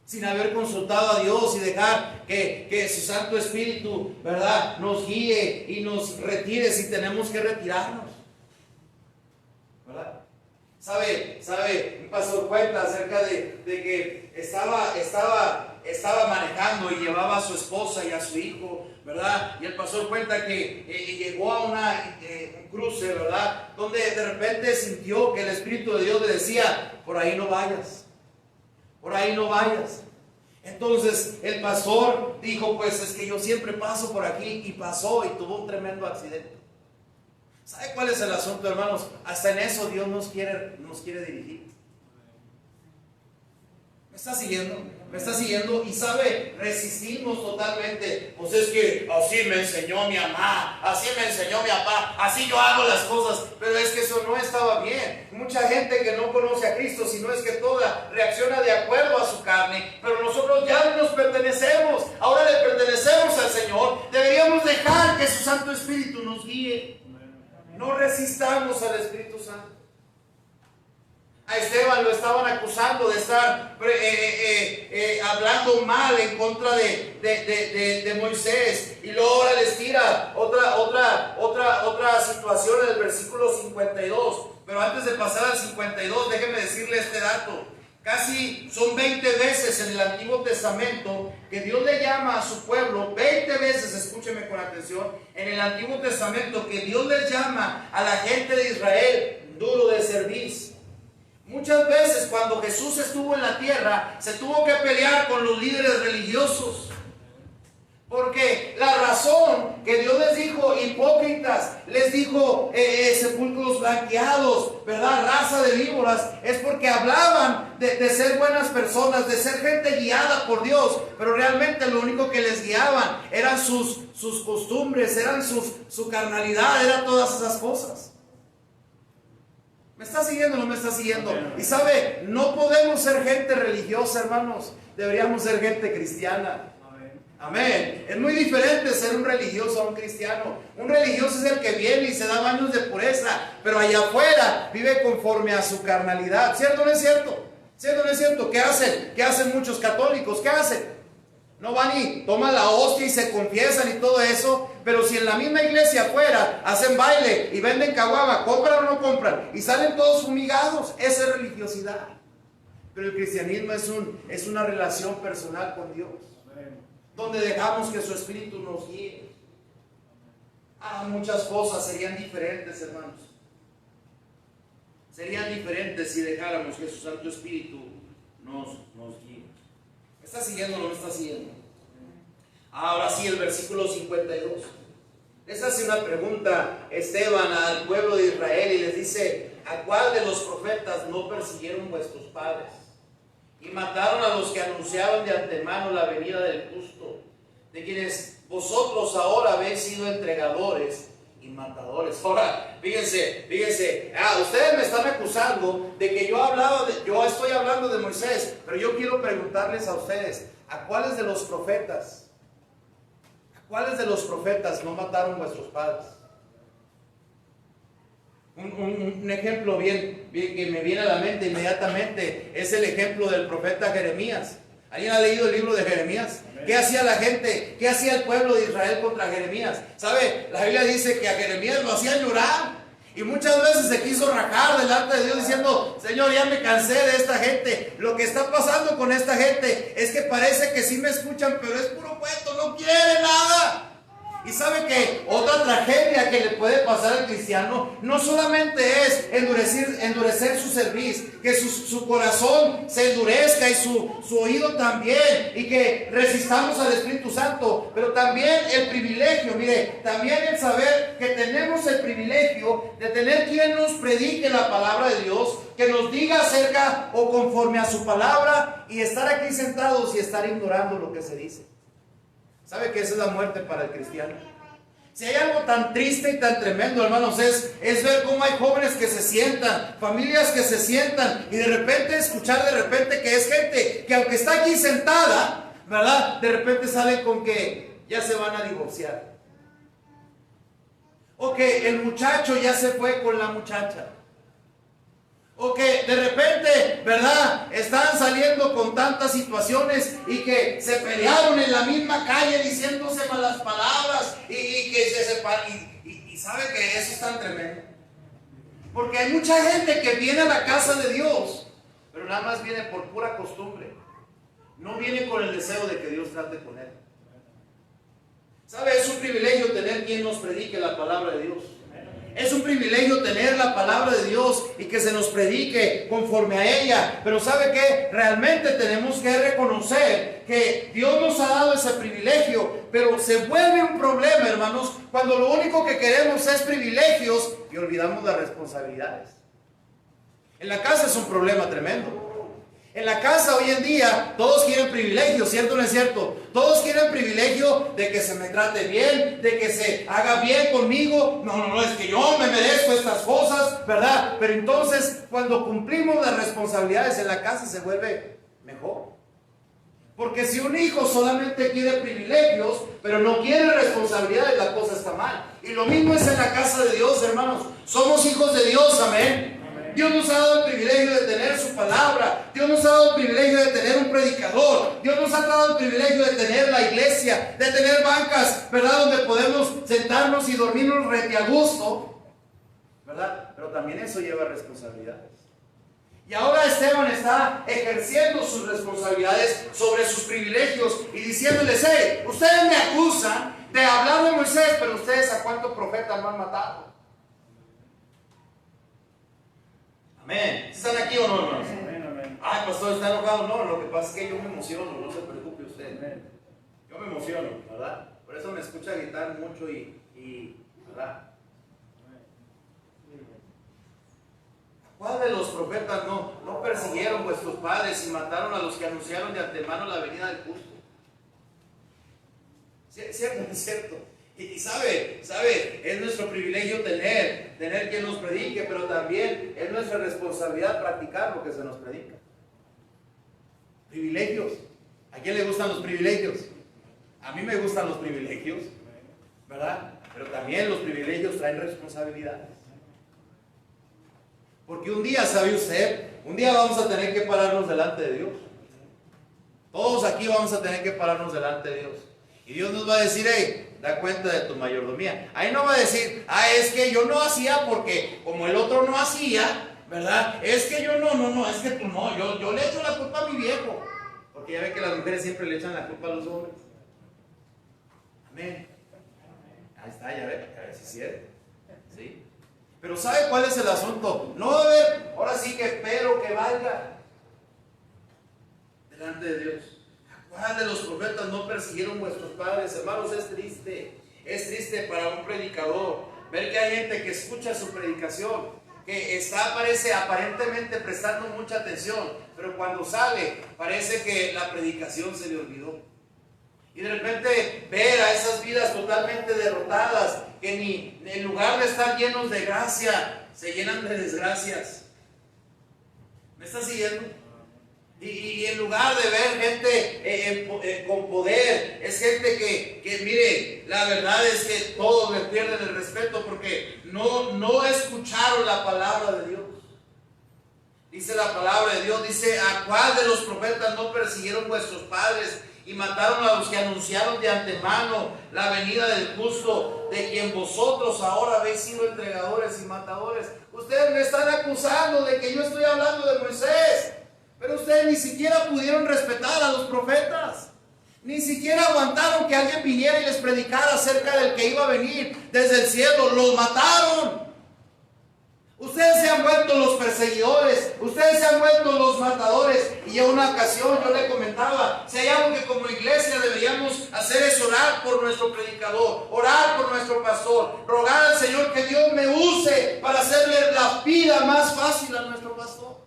Sin haber consultado a Dios y dejar que su Santo Espíritu, ¿verdad?, nos guíe y nos retire si tenemos que retirarnos. ¿Verdad? ¿Sabe? Un pastor cuenta acerca de que estaba manejando y llevaba a su esposa y a su hijo, ¿verdad? Y el pastor cuenta que llegó a un cruce, ¿verdad?, donde de repente sintió que el Espíritu de Dios le decía: por ahí no vayas. Por ahí no vayas. Entonces el pastor dijo: pues es que yo siempre paso por aquí, y pasó y tuvo un tremendo accidente. ¿Sabe cuál es el asunto, hermanos? Hasta en eso Dios nos quiere dirigir. ¿Me está siguiendo? ¿Me está siguiendo? Y sabe, resistimos totalmente. Pues es que así me enseñó mi mamá, así me enseñó mi papá, así yo hago las cosas. Pero es que eso no estaba bien. Mucha gente que no conoce a Cristo, sino es que toda reacciona de acuerdo a su carne. Pero nosotros ya no nos pertenecemos, ahora le pertenecemos al Señor. Deberíamos dejar que su Santo Espíritu nos guíe. No resistamos al Espíritu Santo. A Esteban lo estaban acusando de estar hablando mal en contra de Moisés, y luego ahora les tira otra situación en el versículo 52. Pero antes de pasar al 52, déjenme decirle este dato. Casi son 20 veces en el Antiguo Testamento que Dios le llama a su pueblo, 20 veces, escúcheme con atención, en el Antiguo Testamento que Dios les llama a la gente de Israel duro de cerviz. Muchas veces cuando Jesús estuvo en la tierra, se tuvo que pelear con los líderes religiosos. Porque la razón que Dios les dijo hipócritas, les dijo sepulcros blanqueados, ¿verdad?, raza de víboras, es porque hablaban de ser buenas personas, de ser gente guiada por Dios, pero realmente lo único que les guiaban eran sus costumbres, eran su carnalidad, eran todas esas cosas. ¿Me está siguiendo o no me está siguiendo? Y sabe, no podemos ser gente religiosa, hermanos, deberíamos ser gente cristiana. Amén. Es muy diferente ser un religioso a un cristiano. Un religioso es el que viene y se da baños de pureza, pero allá afuera vive conforme a su carnalidad. ¿Cierto o no es cierto? ¿Cierto o no es cierto? ¿Qué hacen? ¿Qué hacen muchos católicos? ¿Qué hacen? No van y toman la hostia y se confiesan y todo eso, pero si en la misma iglesia afuera hacen baile y venden caguama, ¿compran o no compran? Y salen todos fumigados. Esa es religiosidad. Pero el cristianismo es una relación personal con Dios, donde dejamos que su Espíritu nos guíe. Muchas cosas serían diferentes, hermanos. Serían diferentes si dejáramos que su Santo Espíritu nos guíe. ¿Me está siguiendo o no me está siguiendo? Ahora sí, el versículo 52. Les hace una pregunta Esteban al pueblo de Israel y les dice: ¿a cuál de los profetas no persiguieron vuestros padres y mataron a los que anunciaban de antemano la venida del justo, de quienes vosotros ahora habéis sido entregadores y matadores? Ahora, fíjense, ustedes me están acusando de que yo estoy hablando de Moisés, pero yo quiero preguntarles a ustedes: ¿a cuáles de los profetas no mataron vuestros padres? Un ejemplo bien que me viene a la mente inmediatamente es el ejemplo del profeta Jeremías. ¿Alguien ha leído el libro de Jeremías? ¿Qué hacía la gente? ¿Qué hacía el pueblo de Israel contra Jeremías? ¿Sabe? La Biblia dice que a Jeremías lo hacían llorar. Y muchas veces se quiso rajar delante de Dios diciendo: Señor, ya me cansé de esta gente. Lo que está pasando con esta gente es que parece que sí me escuchan, pero es puro cuento, no quiere nada. Y sabe que otra tragedia que le puede pasar al cristiano no solamente es endurecer su cerviz, que su corazón se endurezca y su oído también, y que resistamos al Espíritu Santo, pero también el privilegio, mire, también el saber que tenemos el privilegio de tener quien nos predique la palabra de Dios, que nos diga acerca o conforme a su palabra, y estar aquí sentados y estar ignorando lo que se dice. ¿Sabe que esa es la muerte para el cristiano? Si hay algo tan triste y tan tremendo, hermanos, es ver cómo hay jóvenes que se sientan, familias que se sientan, y de repente escuchar que es gente que aunque está aquí sentada, ¿verdad? De repente salen con que ya se van a divorciar. O que el muchacho ya se fue con la muchacha. O que de repente, ¿verdad? Están saliendo con tantas situaciones y que se pelearon en la misma calle diciéndose malas palabras y que se separan. Y sabe que eso es tan tremendo. Porque hay mucha gente que viene a la casa de Dios, pero nada más viene por pura costumbre. No viene con el deseo de que Dios trate con él. ¿Sabe? Es un privilegio tener quien nos predique la palabra de Dios. Es un privilegio tener la palabra de Dios y que se nos predique conforme a ella. Pero ¿sabe qué? Realmente tenemos que reconocer que Dios nos ha dado ese privilegio, pero se vuelve un problema, hermanos, cuando lo único que queremos es privilegios y olvidamos las responsabilidades. En la casa es un problema tremendo. En la casa hoy en día todos quieren privilegio, ¿cierto o no es cierto? Todos quieren privilegio de que se me trate bien, de que se haga bien conmigo. No, es que yo me merezco estas cosas, ¿verdad? Pero entonces cuando cumplimos las responsabilidades en la casa se vuelve mejor. Porque si un hijo solamente quiere privilegios, pero no quiere responsabilidades, la cosa está mal. Y lo mismo es en la casa de Dios, hermanos. Somos hijos de Dios, amén. Dios nos ha dado el privilegio de tener su palabra. Dios nos ha dado el privilegio de tener un predicador. Dios nos ha dado el privilegio de tener la iglesia, de tener bancas, ¿verdad? Donde podemos sentarnos y dormirnos rete a gusto, ¿verdad? Pero también eso lleva responsabilidades. Y ahora Esteban está ejerciendo sus responsabilidades sobre sus privilegios y diciéndoles: hey, ustedes me acusan de hablar de Moisés, pero ustedes ¿a cuántos profetas no han matado? Amén. ¿Están aquí o no, hermanos? Ay, pastor, ¿está enojado? No, lo que pasa es que yo me emociono, no se preocupe usted. Yo me emociono, ¿verdad? Por eso me escucha gritar mucho y ¿verdad? ¿Cuál de los profetas no persiguieron vuestros padres y mataron a los que anunciaron de antemano la venida del justo? ¿Cierto? ¿Es cierto? Y sabe, es nuestro privilegio tener quien nos predique, pero también es nuestra responsabilidad practicar lo que se nos predica. Privilegios. ¿A quién le gustan los privilegios? A mí me gustan los privilegios, ¿verdad? Pero también los privilegios traen responsabilidades. Porque un día, ¿sabe usted? Un día vamos a tener que pararnos delante de Dios. Todos aquí vamos a tener que pararnos delante de Dios. Y Dios nos va a decir: hey, da cuenta de tu mayordomía. Ahí no va a decir: es que yo no hacía porque como el otro no hacía, ¿verdad? Es que yo no, es que tú no, yo le echo la culpa a mi viejo. Porque ya ve que las mujeres siempre le echan la culpa a los hombres. Amén. Ahí está, ya ve si es cierto. ¿Sí? Pero ¿sabe cuál es el asunto? No va a haber, ahora sí que espero que valga delante de Dios. ¿Cuál de los profetas no persiguieron vuestros padres? Hermanos, es triste para un predicador ver que hay gente que escucha su predicación, que parece aparentemente prestando mucha atención, pero cuando sale parece que la predicación se le olvidó. Y de repente ver a esas vidas totalmente derrotadas, que ni en lugar de estar llenos de gracia, se llenan de desgracias. ¿Me está siguiendo? Y en lugar de ver gente con poder, es gente que mire, la verdad es que todos le pierden el respeto porque no escucharon la palabra de Dios. Dice la palabra de Dios, dice: ¿a cuál de los profetas no persiguieron vuestros padres y mataron a los que anunciaron de antemano la venida del justo, de quien vosotros ahora habéis sido entregadores y matadores? Ustedes me están acusando de que yo estoy hablando de Moisés, pero ustedes ni siquiera pudieron respetar a los profetas. Ni siquiera aguantaron que alguien viniera y les predicara acerca del que iba a venir desde el cielo. Los mataron. Ustedes se han vuelto los perseguidores, ustedes se han vuelto los matadores. Y en una ocasión yo le comentaba, si hay algo que como iglesia deberíamos hacer es orar por nuestro predicador, orar por nuestro pastor, rogar al Señor que Dios me use para hacerle la vida más fácil a nuestro pastor.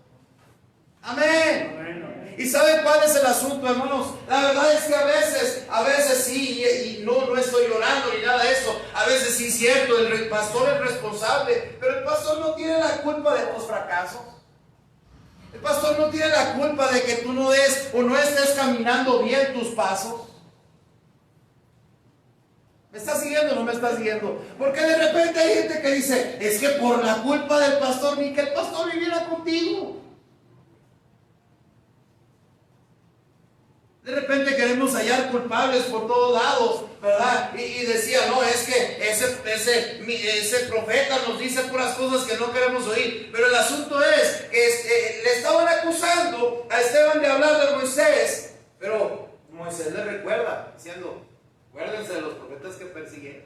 Amén. ¿Y saben cuál es el asunto, hermanos? La verdad es que a veces sí, y no estoy llorando ni nada de eso. A veces sí es cierto, el pastor es responsable, pero el pastor no tiene la culpa de tus fracasos. El pastor no tiene la culpa de que tú no des o no estés caminando bien tus pasos. ¿Me estás siguiendo o no me estás siguiendo? Porque de repente hay gente que dice, es que por la culpa del pastor, ni que el pastor viviera contigo. De repente queremos hallar culpables por todos lados, ¿verdad? Y decía, no, es que ese profeta nos dice puras cosas que no queremos oír. Pero el asunto es que le estaban acusando a Esteban de hablar de Moisés, pero Moisés le recuerda, diciendo, acuérdense de los profetas que persiguieron.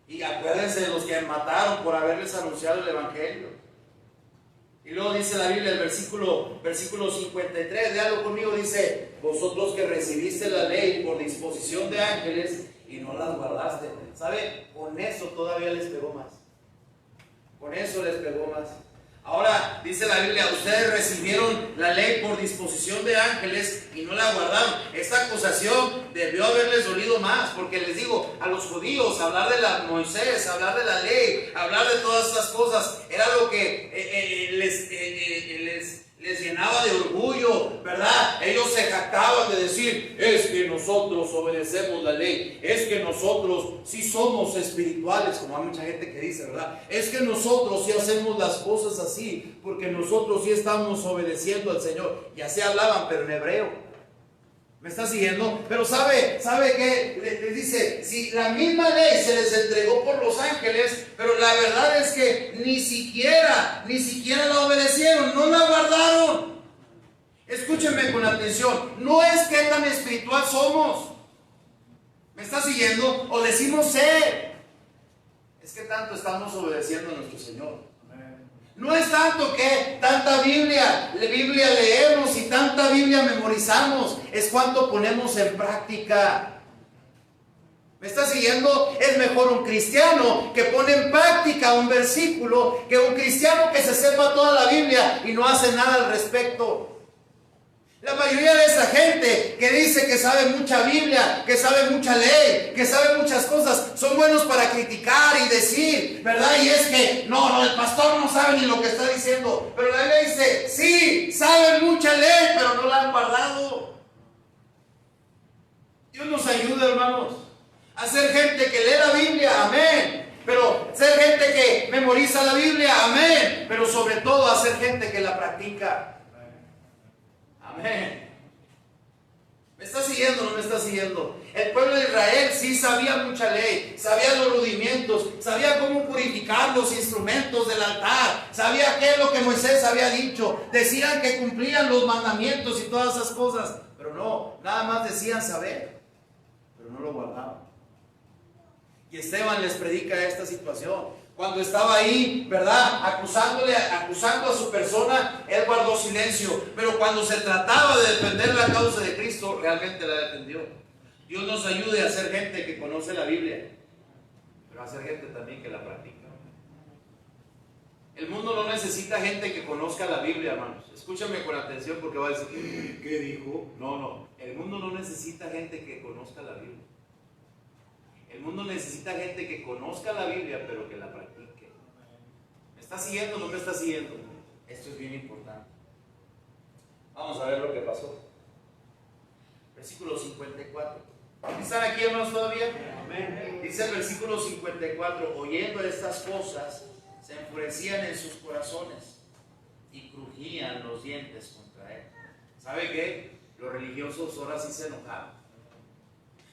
Y acuérdense de los que mataron por haberles anunciado el evangelio. Y luego dice la Biblia, el versículo 53, léalo conmigo, dice, vosotros que recibiste la ley por disposición de ángeles y no las guardaste. ¿Sabe? Con eso todavía les pegó más. Con eso les pegó más. Ahora, dice la Biblia, ustedes recibieron la ley por disposición de ángeles y no la guardaron. Esta acusación debió haberles dolido más, porque les digo, a los judíos, hablar de la Moisés, hablar de la ley, hablar de todas estas cosas, era lo que les llenaba de orgullo, ¿verdad? Ellos se jactaban de decir, es que nosotros obedecemos la ley, es que nosotros sí somos espirituales, como hay mucha gente que dice, ¿verdad? Es que nosotros sí hacemos las cosas así, porque nosotros sí estamos obedeciendo al Señor. Y así hablaban, pero en hebreo. ¿Me está siguiendo? Pero ¿sabe qué? Les dice, si la misma ley se les entregó por los ángeles, pero la verdad es que ni siquiera la obedecieron, no la guardaron. Escúchenme con atención, no es que tan espiritual somos. ¿Me está siguiendo? O decimos ser. Es que tanto estamos obedeciendo a nuestro Señor. No es tanto que tanta Biblia leemos y tanta Biblia memorizamos, es cuánto ponemos en práctica. ¿Me está siguiendo? Es mejor un cristiano que pone en práctica un versículo que un cristiano que se sepa toda la Biblia y no hace nada al respecto. La mayoría de esa gente que dice que sabe mucha Biblia, que sabe mucha ley, que sabe muchas cosas, son buenos para criticar y decir, ¿verdad? Y es que, no, el pastor no sabe ni lo que está diciendo. Pero la Biblia dice, sí, saben mucha ley, pero no la han guardado. Dios nos ayuda, hermanos, a ser gente que lee la Biblia, amén. Pero ser gente que memoriza la Biblia, amén. Pero sobre todo a ser gente que la practica. Amén. ¿Me está siguiendo o no me está siguiendo? El pueblo de Israel sí sabía mucha ley, sabía los rudimentos, sabía cómo purificar los instrumentos del altar, sabía qué es lo que Moisés había dicho, decían que cumplían los mandamientos y todas esas cosas, pero no, nada más decían saber, pero no lo guardaban. Y Esteban les predica esta situación. Cuando estaba ahí, ¿verdad? Acusando a su persona, él guardó silencio. Pero cuando se trataba de defender la causa de Cristo, realmente la defendió. Dios nos ayude a ser gente que conoce la Biblia, pero a ser gente también que la practica. El mundo no necesita gente que conozca la Biblia, hermanos. Escúchame con atención porque va a decir, ¿qué dijo? No. El mundo no necesita gente que conozca la Biblia. El mundo necesita gente que conozca la Biblia, pero que la practique. ¿Me está siguiendo o no me está siguiendo? Esto es bien importante. Vamos a ver lo que pasó. Versículo 54. ¿Están aquí, hermanos, todavía? Amén. Dice el versículo 54, oyendo estas cosas, se enfurecían en sus corazones y crujían los dientes contra él. ¿Sabe qué? Los religiosos ahora sí se enojaban.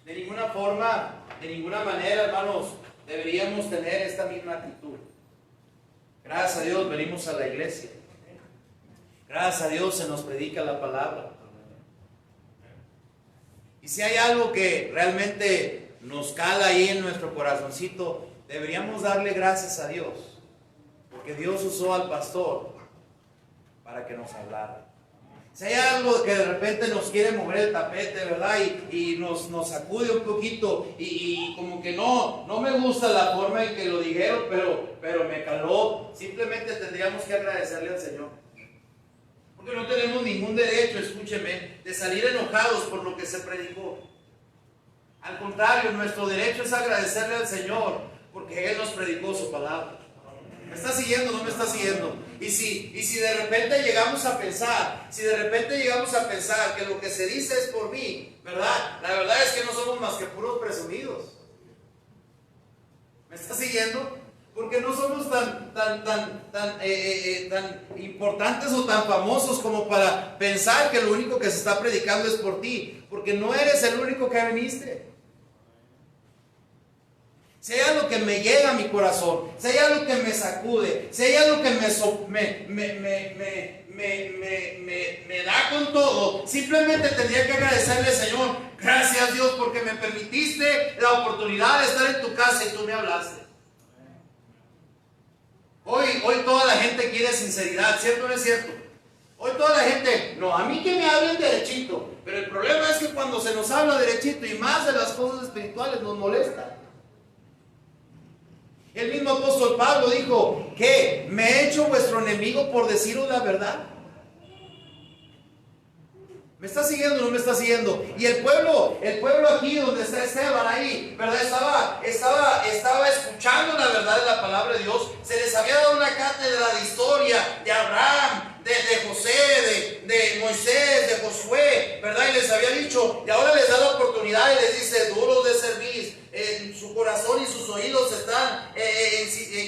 De ninguna forma, de ninguna manera, hermanos, deberíamos tener esta misma actitud. Gracias a Dios venimos a la iglesia. Gracias a Dios se nos predica la palabra. Y si hay algo que realmente nos cala ahí en nuestro corazoncito, deberíamos darle gracias a Dios, porque Dios usó al pastor para que nos hablara. Si hay algo que de repente nos quiere mover el tapete, ¿verdad? Y nos sacude un poquito y como que no me gusta la forma en que lo dijeron, pero me caló. Simplemente tendríamos que agradecerle al Señor. Porque no tenemos ningún derecho, escúcheme, de salir enojados por lo que se predicó. Al contrario, nuestro derecho es agradecerle al Señor porque Él nos predicó su palabra. ¿Me está siguiendo o no me está siguiendo? Y si de repente llegamos a pensar, que lo que se dice es por mí, ¿verdad? La verdad es que no somos más que puros presumidos. ¿Me está siguiendo? Porque no somos tan importantes o tan famosos como para pensar que lo único que se está predicando es por ti, porque no eres el único que viniste. Si hay algo que me llega a mi corazón, si hay algo que me sacude, si hay algo que me da con todo, simplemente tendría que agradecerle al Señor. Gracias, Dios, porque me permitiste la oportunidad de estar en tu casa y tú me hablaste. Hoy toda la gente quiere sinceridad, ¿cierto o no es cierto? Hoy toda la gente, no, a mí que me hablen derechito, pero el problema es que cuando se nos habla derechito y más de las cosas espirituales nos molesta. El mismo apóstol Pablo dijo que me he hecho vuestro enemigo por deciros la verdad. ¿Me está siguiendo o no me está siguiendo? Y el pueblo aquí donde está Esteban ahí, ¿verdad? Estaba escuchando la verdad de la palabra de Dios. Se les había dado una cátedra de historia de Abraham, de José, de Moisés, de Josué, ¿verdad? Y les había dicho, y ahora les da la oportunidad y les dice, duros de servir, en su corazón y sus oídos están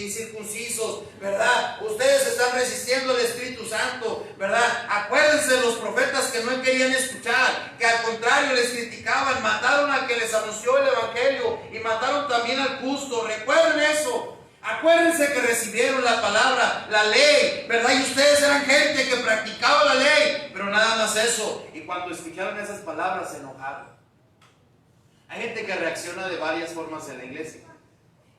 incircuncisos, ¿verdad? Ustedes están resistiendo al Espíritu Santo, ¿verdad? Acuérdense de los profetas que no querían escuchar, que al contrario les criticaban, mataron al que les anunció el Evangelio y mataron también al justo. Recuerden eso. Acuérdense que recibieron la palabra, la ley, ¿verdad? Y ustedes eran gente que practicaba la ley, pero nada más eso. Y cuando escucharon esas palabras se enojaron. Hay gente que reacciona de varias formas en la iglesia.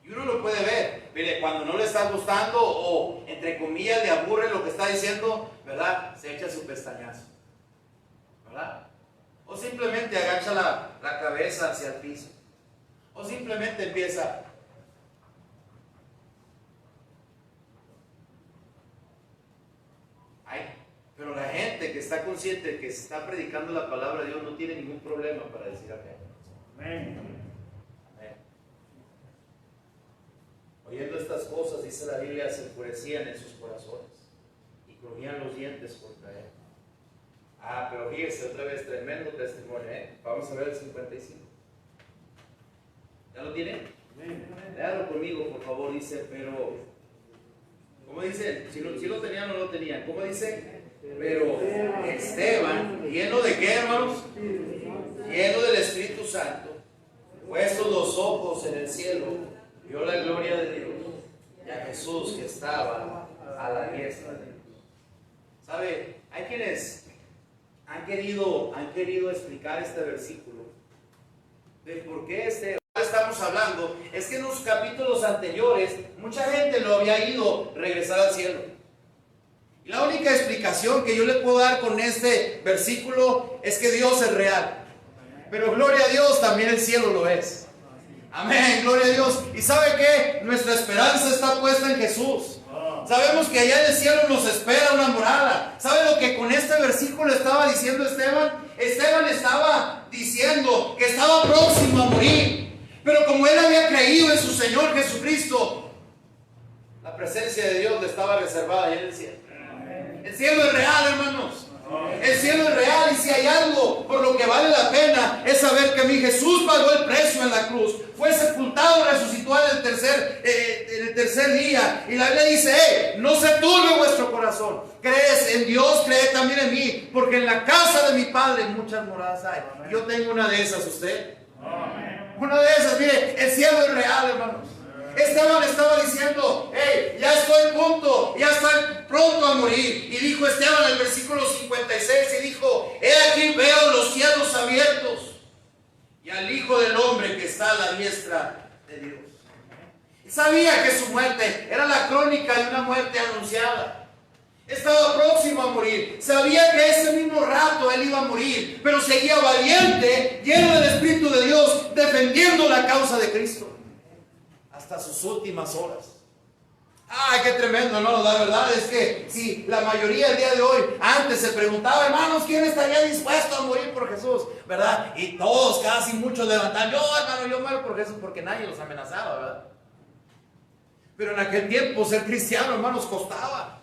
Y uno lo puede ver. Mire, cuando no le está gustando o entre comillas le aburre lo que está diciendo, ¿verdad? Se echa su pestañazo, ¿verdad? O simplemente agacha la cabeza hacia el piso. O simplemente empieza... Pero la gente que está consciente de que se está predicando la palabra de Dios no tiene ningún problema para decir amén. Amén. Amén. Oyendo estas cosas, dice la Biblia, se enfurecían en sus corazones y crujían los dientes contra él. Pero fíjese otra vez, tremendo testimonio, ¿eh? Vamos a ver el 55. ¿Ya lo tienen? Léalo conmigo, por favor. Dice, pero... ¿Cómo dice? Si lo tenían o no lo tenían. ¿Cómo dice? Pero Esteban, ¿lleno de qué, hermanos? Lleno del Espíritu Santo, puestos los ojos en el cielo, vio la gloria de Dios y a Jesús que estaba a la diestra de Dios. ¿Sabe? Hay quienes han querido explicar este versículo de por qué estamos hablando. Es que en los capítulos anteriores mucha gente lo había ido regresar al cielo. Y la única explicación que yo le puedo dar con este versículo es que Dios es real. Pero gloria a Dios, también el cielo lo es. Amén, gloria a Dios. ¿Y sabe qué? Nuestra esperanza está puesta en Jesús. Sabemos que allá en el cielo nos espera una morada. ¿Sabe lo que con este versículo estaba diciendo Esteban? Esteban estaba diciendo que estaba próximo a morir. Pero como él había creído en su Señor Jesucristo, la presencia de Dios le estaba reservada allá en el cielo. El cielo es real, hermanos. El cielo es real, y si hay algo por lo que vale la pena es saber que mi Jesús pagó el precio en la cruz, fue sepultado, resucitó en el tercer día, y la Biblia dice, no se turbe vuestro corazón, crees en Dios, cree también en mí, porque en la casa de mi Padre muchas moradas hay. Yo tengo una de esas, ¿usted? Una de esas. Mire, el cielo es real, hermanos. Esteban estaba diciendo, ya estoy ya estoy pronto a morir. Y dijo Esteban en el versículo 56, y dijo, he aquí veo los cielos abiertos y al Hijo del Hombre que está a la diestra de Dios. Sabía que su muerte era la crónica de una muerte anunciada. Estaba próximo a morir. Sabía que ese mismo rato él iba a morir, pero seguía valiente, lleno del Espíritu de Dios, defendiendo la causa de Cristo hasta sus últimas horas. ¡Ay, qué tremendo! No, la verdad es que si la mayoría del día de hoy antes se preguntaba, hermanos, ¿quién estaría dispuesto a morir por Jesús? ¿Verdad? Y todos, casi muchos levantaban, yo, hermano, yo muero por Jesús, porque nadie los amenazaba, ¿verdad? Pero en aquel tiempo ser cristiano, hermanos, costaba.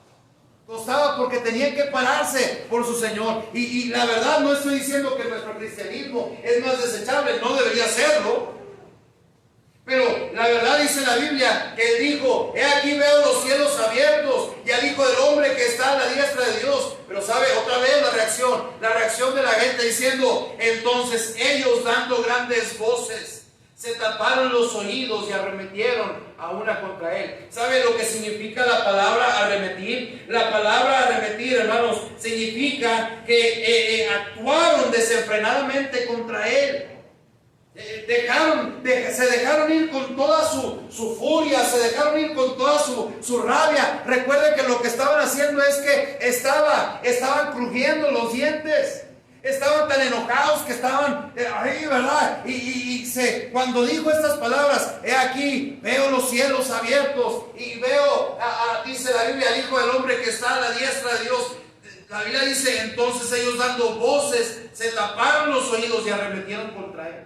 Costaba porque tenían que pararse por su Señor. Y la verdad, no estoy diciendo que nuestro cristianismo es más desechable, no debería serlo. Pero la verdad dice la Biblia que él dijo, he aquí veo los cielos abiertos y al Hijo del Hombre que está a la diestra de Dios. Pero sabe, otra vez la reacción de la gente diciendo, entonces ellos dando grandes voces, se taparon los oídos y arremetieron a una contra él. ¿Sabe lo que significa la palabra arremetir? La palabra arremetir, hermanos, significa que actuaron desenfrenadamente contra él. Se dejaron ir con toda su furia, se dejaron ir con toda su rabia. Recuerden que lo que estaban haciendo es que estaban crujiendo los dientes. Estaban tan enojados que estaban ahí, ¿verdad? Cuando dijo estas palabras, he aquí, veo los cielos abiertos y veo, dice la Biblia, al Hijo del Hombre que está a la diestra de Dios. La Biblia dice, entonces ellos dando voces, se taparon los oídos y arremetieron contra él.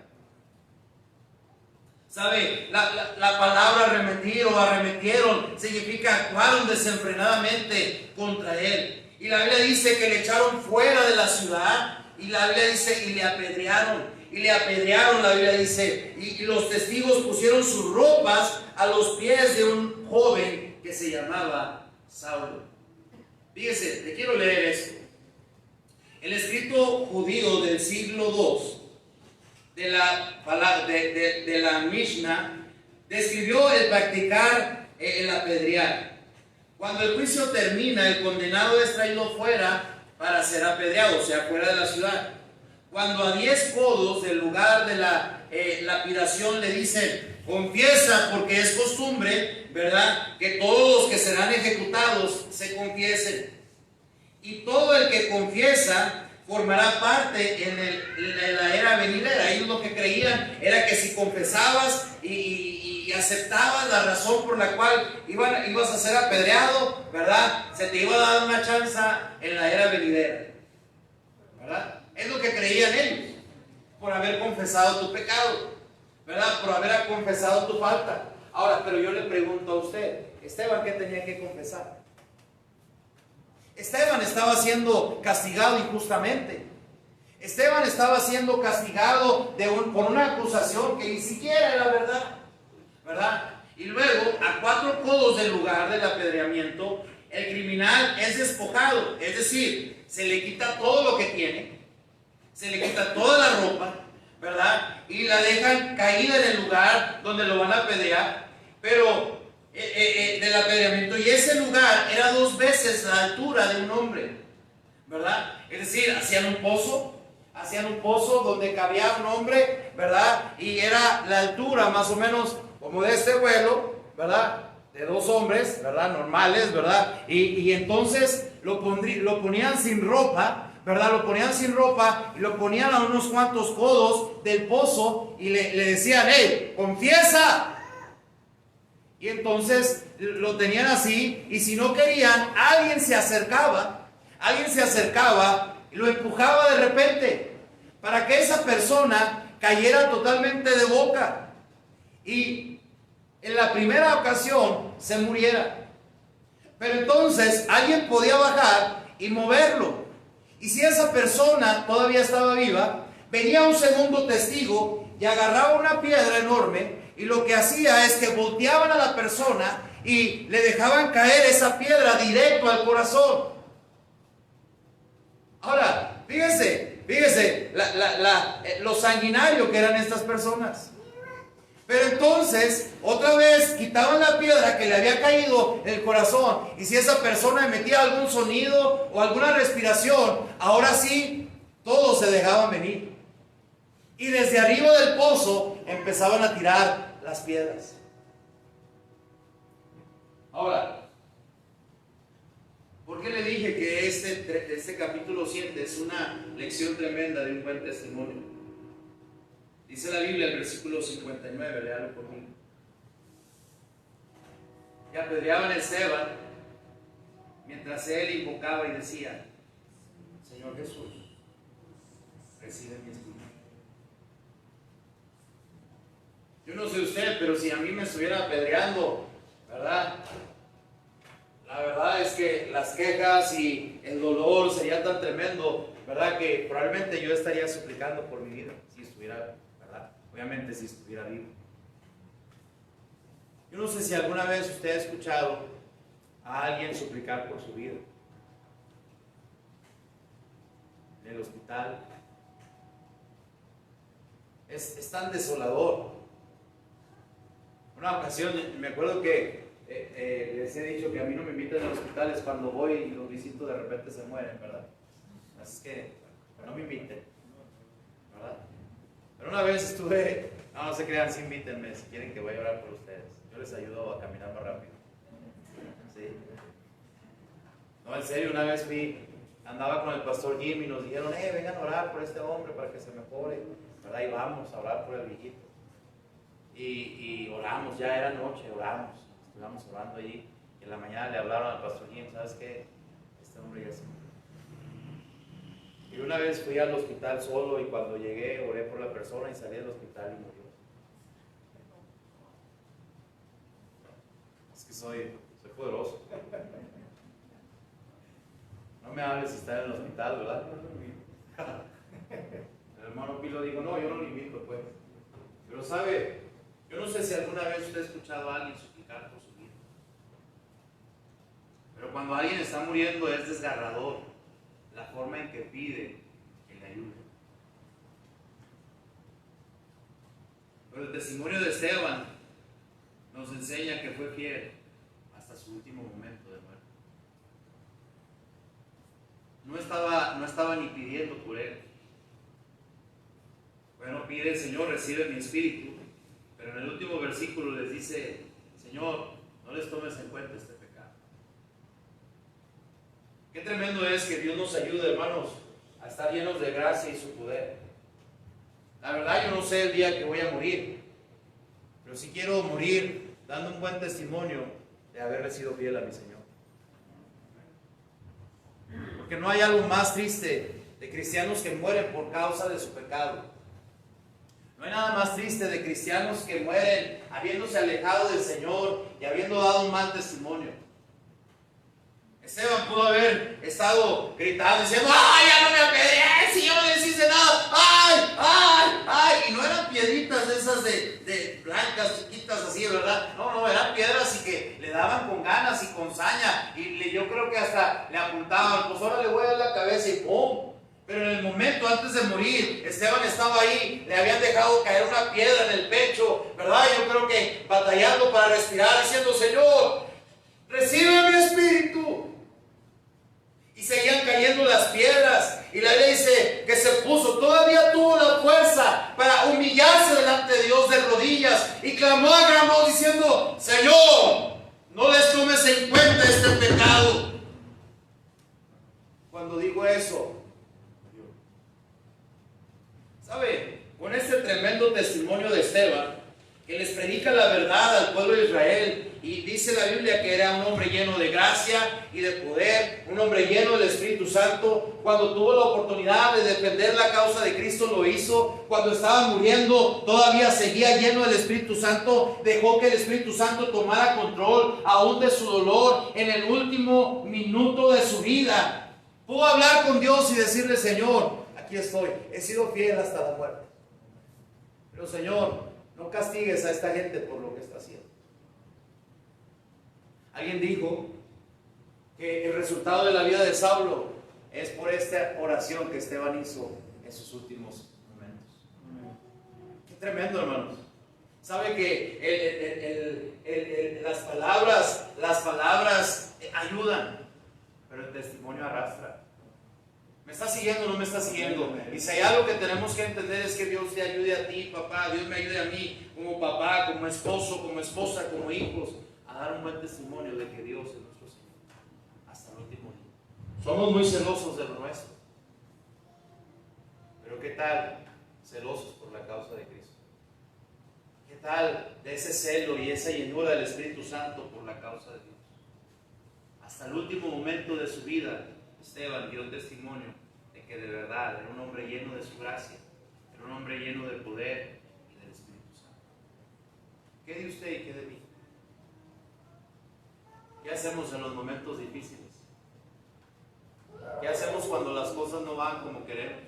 ¿Sabe? La palabra arremetir o arremetieron significa actuaron desenfrenadamente contra él. Y la Biblia dice que le echaron fuera de la ciudad. Y la Biblia dice, y le apedrearon. Y le apedrearon, la Biblia dice. Y los testigos pusieron sus ropas a los pies de un joven que se llamaba Saulo. Fíjese, le quiero leer esto. El escrito judío del siglo II de la Mishnah describió el practicar el apedrear. Cuando el juicio termina, el condenado es traído fuera para ser apedreado, o sea, fuera de la ciudad. Cuando a 10 codos del lugar de la lapidación le dicen, confiesa, porque es costumbre, ¿verdad?, que todos los que serán ejecutados se confiesen. Y todo el que confiesa formará parte en la era venidera. Ellos lo que creían era que si confesabas y aceptabas la razón por la cual ibas a ser apedreado, ¿verdad?, se te iba a dar una chance en la era venidera, ¿verdad? Es lo que creían ellos, por haber confesado tu pecado, ¿verdad?, por haber confesado tu falta. Ahora, pero yo le pregunto a usted, Esteban, ¿qué tenía que confesar? Esteban estaba siendo castigado injustamente. Esteban estaba siendo castigado por una acusación que ni siquiera era verdad, ¿verdad? Y luego, a 4 codos del lugar del apedreamiento, el criminal es despojado, es decir, se le quita todo lo que tiene, se le quita toda la ropa, ¿verdad? Y la dejan caída en el lugar donde lo van a apedrear, pero del apedreamiento, y ese lugar era 2 veces la altura de un hombre, ¿verdad? Es decir, hacían un pozo donde cabía un hombre, ¿verdad? Y era la altura más o menos como de este vuelo, ¿verdad?, de 2 hombres, ¿verdad?, normales, ¿verdad? Y entonces lo ponían sin ropa, ¿verdad? Lo ponían sin ropa y lo ponían a unos cuantos codos del pozo y le decían, hey, confiesa. Y entonces lo tenían así, y si no querían, alguien se acercaba y lo empujaba de repente para que esa persona cayera totalmente de boca y en la primera ocasión se muriera. Pero entonces alguien podía bajar y moverlo, y si esa persona todavía estaba viva, venía un segundo testigo y agarraba una piedra enorme, y lo que hacía es que volteaban a la persona y le dejaban caer esa piedra directo al corazón. Ahora, fíjese lo sanguinario que eran estas personas. Pero entonces, otra vez quitaban la piedra que le había caído en el corazón, y si esa persona emitía algún sonido o alguna respiración, ahora sí, todos se dejaban venir. Y desde arriba del pozo empezaban a tirar las piedras. Ahora, ¿por qué le dije que este capítulo 7 es una lección tremenda de un buen testimonio? Dice la Biblia, el versículo 59, léalo conmigo. Y apedreaban a Esteban mientras él invocaba y decía: Señor Jesús, recibe mi espíritu. Yo no sé usted, pero si a mí me estuviera apedreando, ¿verdad? La verdad es que las quejas y el dolor sería tan tremendo, ¿verdad? Que probablemente yo estaría suplicando por mi vida, si estuviera, ¿verdad? Obviamente si estuviera vivo. Yo no sé si alguna vez usted ha escuchado a alguien suplicar por su vida. En el hospital. Es tan desolador. Una ocasión, me acuerdo que les he dicho que a mí no me invitan a los hospitales. Cuando voy y los visito, de repente se mueren, ¿verdad? Así que no me inviten, ¿verdad? Pero una vez estuve, no se crean, sí invítenme si quieren que vaya a orar por ustedes. Yo les ayudo a caminar más rápido. Sí. No, en serio, una vez andaba con el pastor Jim y nos dijeron: vengan a orar por este hombre para que se mejore, ¿verdad? Y vamos a orar por el viejito. Y oramos, ya era noche, estuvimos orando allí. Y en la mañana le hablaron al pastor Jim: ¿sabes qué? Este hombre ya se murió. Y una vez fui al hospital solo y cuando llegué oré por la persona y salí del hospital y murió. Es que soy poderoso. No me hables si está en el hospital, ¿verdad? El hermano Pilo dijo: no, yo no lo invito, pues. Pero sabe, yo no sé si alguna vez usted ha escuchado a alguien suplicar por su vida. Pero cuando alguien está muriendo es desgarrador la forma en que pide que le ayude. Pero el testimonio de Esteban nos enseña que fue fiel hasta su último momento de muerte. No estaba ni pidiendo por él. Bueno, pide el Señor, recibe mi espíritu. Pero en el último versículo les dice: Señor, no les tomes en cuenta este pecado. Qué tremendo es que Dios nos ayude, hermanos, a estar llenos de gracia y su poder. La verdad, yo no sé el día que voy a morir, pero sí quiero morir dando un buen testimonio de haberle sido fiel a mi Señor. Porque no hay algo más triste de cristianos que mueren por causa de su pecado. No hay nada más triste de cristianos que mueren habiéndose alejado del Señor y habiendo dado un mal testimonio. Esteban pudo haber estado gritando diciendo: ¡ay, ya no me apedrees! Si yo no les hice nada. ¡Ay, ay, ay! Y no eran piedritas de esas de blancas, chiquitas así, ¿verdad? No, eran piedras y que le daban con ganas y con saña. Y yo creo que hasta le apuntaban: pues ahora le voy a dar la cabeza y ¡pum! Pero en el momento antes de morir, Esteban estaba ahí, le habían dejado caer una piedra en el pecho, ¿verdad? Yo creo que batallando para respirar, diciendo: Señor, recibe mi espíritu. Y seguían cayendo las piedras. Y la Biblia dice que se puso, todavía tuvo la fuerza para humillarse delante de Dios de rodillas. Y clamó a gran voz diciendo: Señor, no les tomes en cuenta este pecado. Cuando dijo eso, ¿sabe? Con este tremendo testimonio de Esteban, que les predica la verdad al pueblo de Israel, y dice la Biblia que era un hombre lleno de gracia y de poder, un hombre lleno del Espíritu Santo. Cuando tuvo la oportunidad de defender la causa de Cristo, lo hizo. Cuando estaba muriendo, todavía seguía lleno del Espíritu Santo. Dejó que el Espíritu Santo tomara control aún de su dolor en el último minuto de su vida. Pudo hablar con Dios y decirle: Señor, aquí estoy, he sido fiel hasta la muerte. Pero Señor, no castigues a esta gente por lo que está haciendo. Alguien dijo que el resultado de la vida de Saulo es por esta oración que Esteban hizo en sus últimos momentos. Qué tremendo, hermanos. Sabe que las palabras ayudan, pero el testimonio arrastra. ¿Me está siguiendo o no me está siguiendo? Y si hay algo que tenemos que entender es que Dios te ayuda Dios me ayude a mí como papá, como esposo, como esposa, como hijos, a dar un buen testimonio de que Dios es nuestro Señor hasta el último día. Somos muy celosos de lo nuestro, pero ¿qué tal celosos por la causa de Cristo? ¿Qué tal de ese celo y esa llenura del Espíritu Santo por la causa de Dios? Hasta el último momento de su vida, Esteban dio testimonio de que de verdad era un hombre lleno de su gracia, era un hombre lleno de poder y del Espíritu Santo. ¿Qué de usted y qué de mí? ¿Qué hacemos en los momentos difíciles? ¿Qué hacemos cuando las cosas no van como queremos?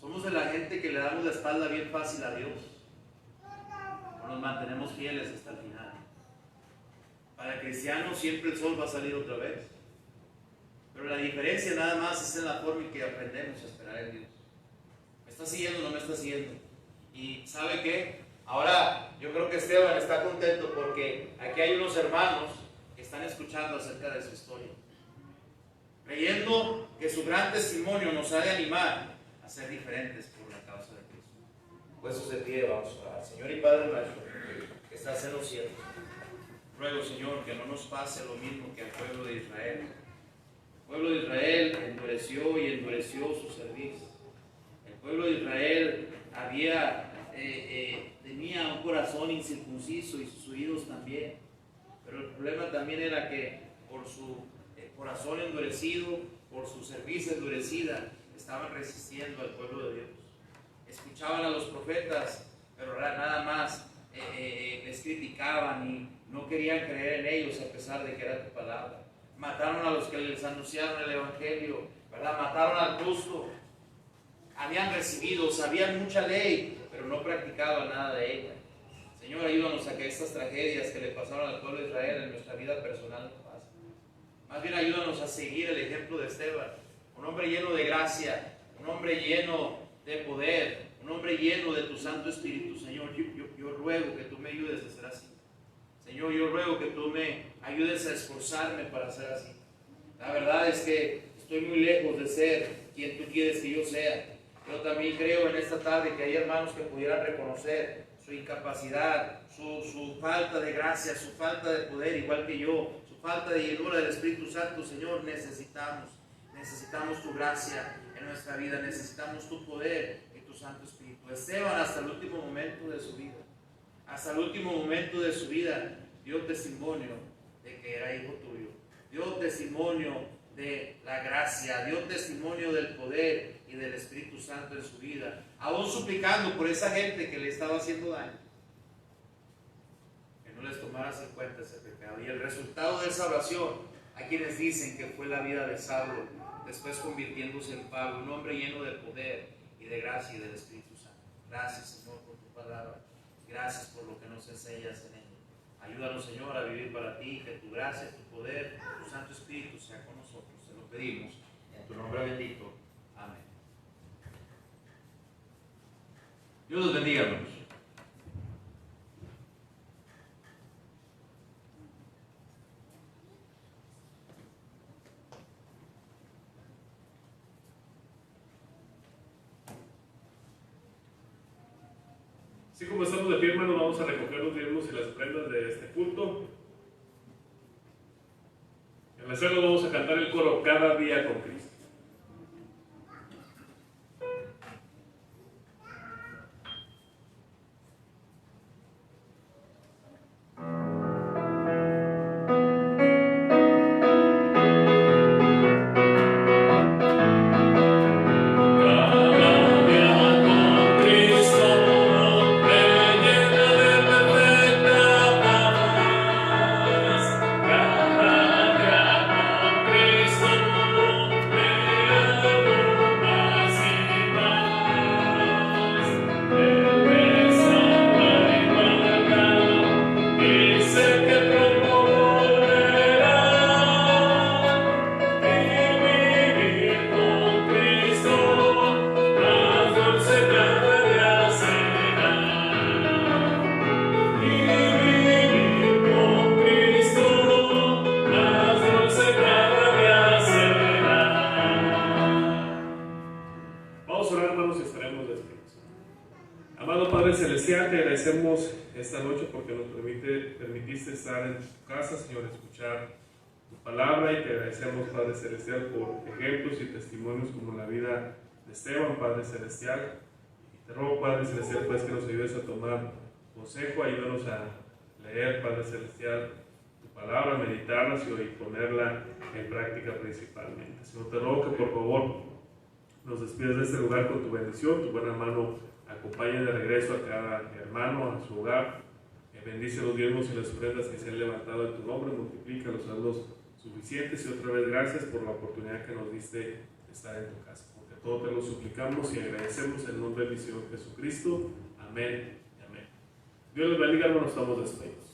Somos de la gente que le damos la espalda bien fácil a Dios, o nos mantenemos fieles hasta el final. Para el cristiano siempre el sol va a salir otra vez, pero la diferencia nada más es en la forma en que aprendemos a esperar en Dios. ¿Me está siguiendo o no me está siguiendo? Y ¿sabe qué? Ahora yo creo que Esteban está contento porque aquí hay unos hermanos que están escuchando acerca de su historia, creyendo que su gran testimonio nos ha de animar a ser diferentes por la causa de Cristo. Pues eso de pie, vamos a orar. Señor y Padre nuestro, que estás en los cielos, ruego, Señor, que no nos pase lo mismo que al pueblo de Israel. El pueblo de Israel endureció y endureció su servicio. El pueblo de Israel tenía un corazón incircunciso y sus oídos también. Pero el problema también era que por su corazón endurecido, por su servicio endurecida, estaban resistiendo al pueblo de Dios. Escuchaban a los profetas, pero nada más les criticaban y no querían creer en ellos a pesar de que era tu palabra. Mataron a los que les anunciaron el Evangelio, ¿verdad? Mataron al justo. Habían recibido, sabían mucha ley, pero no practicaban nada de ella. Señor, ayúdanos a que estas tragedias que le pasaron al pueblo de Israel en nuestra vida personal no pasen. Más bien ayúdanos a seguir el ejemplo de Esteban, un hombre lleno de gracia, un hombre lleno de poder, un hombre lleno de tu Santo Espíritu. Señor, yo ruego que tú me ayudes a ser así. Señor, yo ruego que tú me ayudes a esforzarme para ser así. La verdad es que estoy muy lejos de ser quien tú quieres que yo sea. Pero también creo en esta tarde que hay hermanos que pudieran reconocer su incapacidad, su falta de gracia, su falta de poder, igual que yo, su falta de llenura del Espíritu Santo. Señor, necesitamos tu gracia en nuestra vida, necesitamos tu poder y tu Santo Espíritu. Esteban, hasta el último momento de su vida, dio testimonio de que era hijo tuyo, dio testimonio de la gracia, dio testimonio del poder y del Espíritu Santo en su vida, aún suplicando por esa gente que le estaba haciendo daño, que no les tomaras en cuenta ese pecado. Y el resultado de esa oración, hay quienes dicen que fue la vida de Saulo, después convirtiéndose en Pablo, un hombre lleno de poder y de gracia y del Espíritu Santo. Gracias, Señor, por tu palabra. Gracias por lo que nos enseñas en ella. Ayúdanos, Señor, a vivir para ti, que tu gracia, tu poder, tu Santo Espíritu sea con nosotros. Te lo pedimos en tu nombre bendito. Amén. Dios los bendiga, hermanos. Así como estamos de pie, hermanos, vamos a recoger los diezmos y las ofrendas de este culto. En la cena vamos a cantar el coro Cada Día con Cristo. Cada día con Cristo noche porque nos permitiste estar en tu casa, Señor, escuchar tu palabra, y te agradecemos, Padre Celestial, por ejemplos y testimonios como la vida de Esteban, Padre Celestial. Y te ruego, Padre Celestial, pues que nos ayudes a tomar consejo, ayúdanos a leer, Padre Celestial, tu palabra, meditarla y ponerla en práctica principalmente. Señor, te ruego que por favor nos despides de este lugar con tu bendición, tu buena mano acompañe de regreso a cada hermano a su hogar. Bendice los diezmos y las ofrendas que se han levantado en tu nombre, multiplica los saldos suficientes, y otra vez gracias por la oportunidad que nos diste de estar en tu casa. Porque todo te lo suplicamos y agradecemos en nombre de mi Señor Jesucristo. Amén y amén. Dios les bendiga, hermanos, estamos despedidos.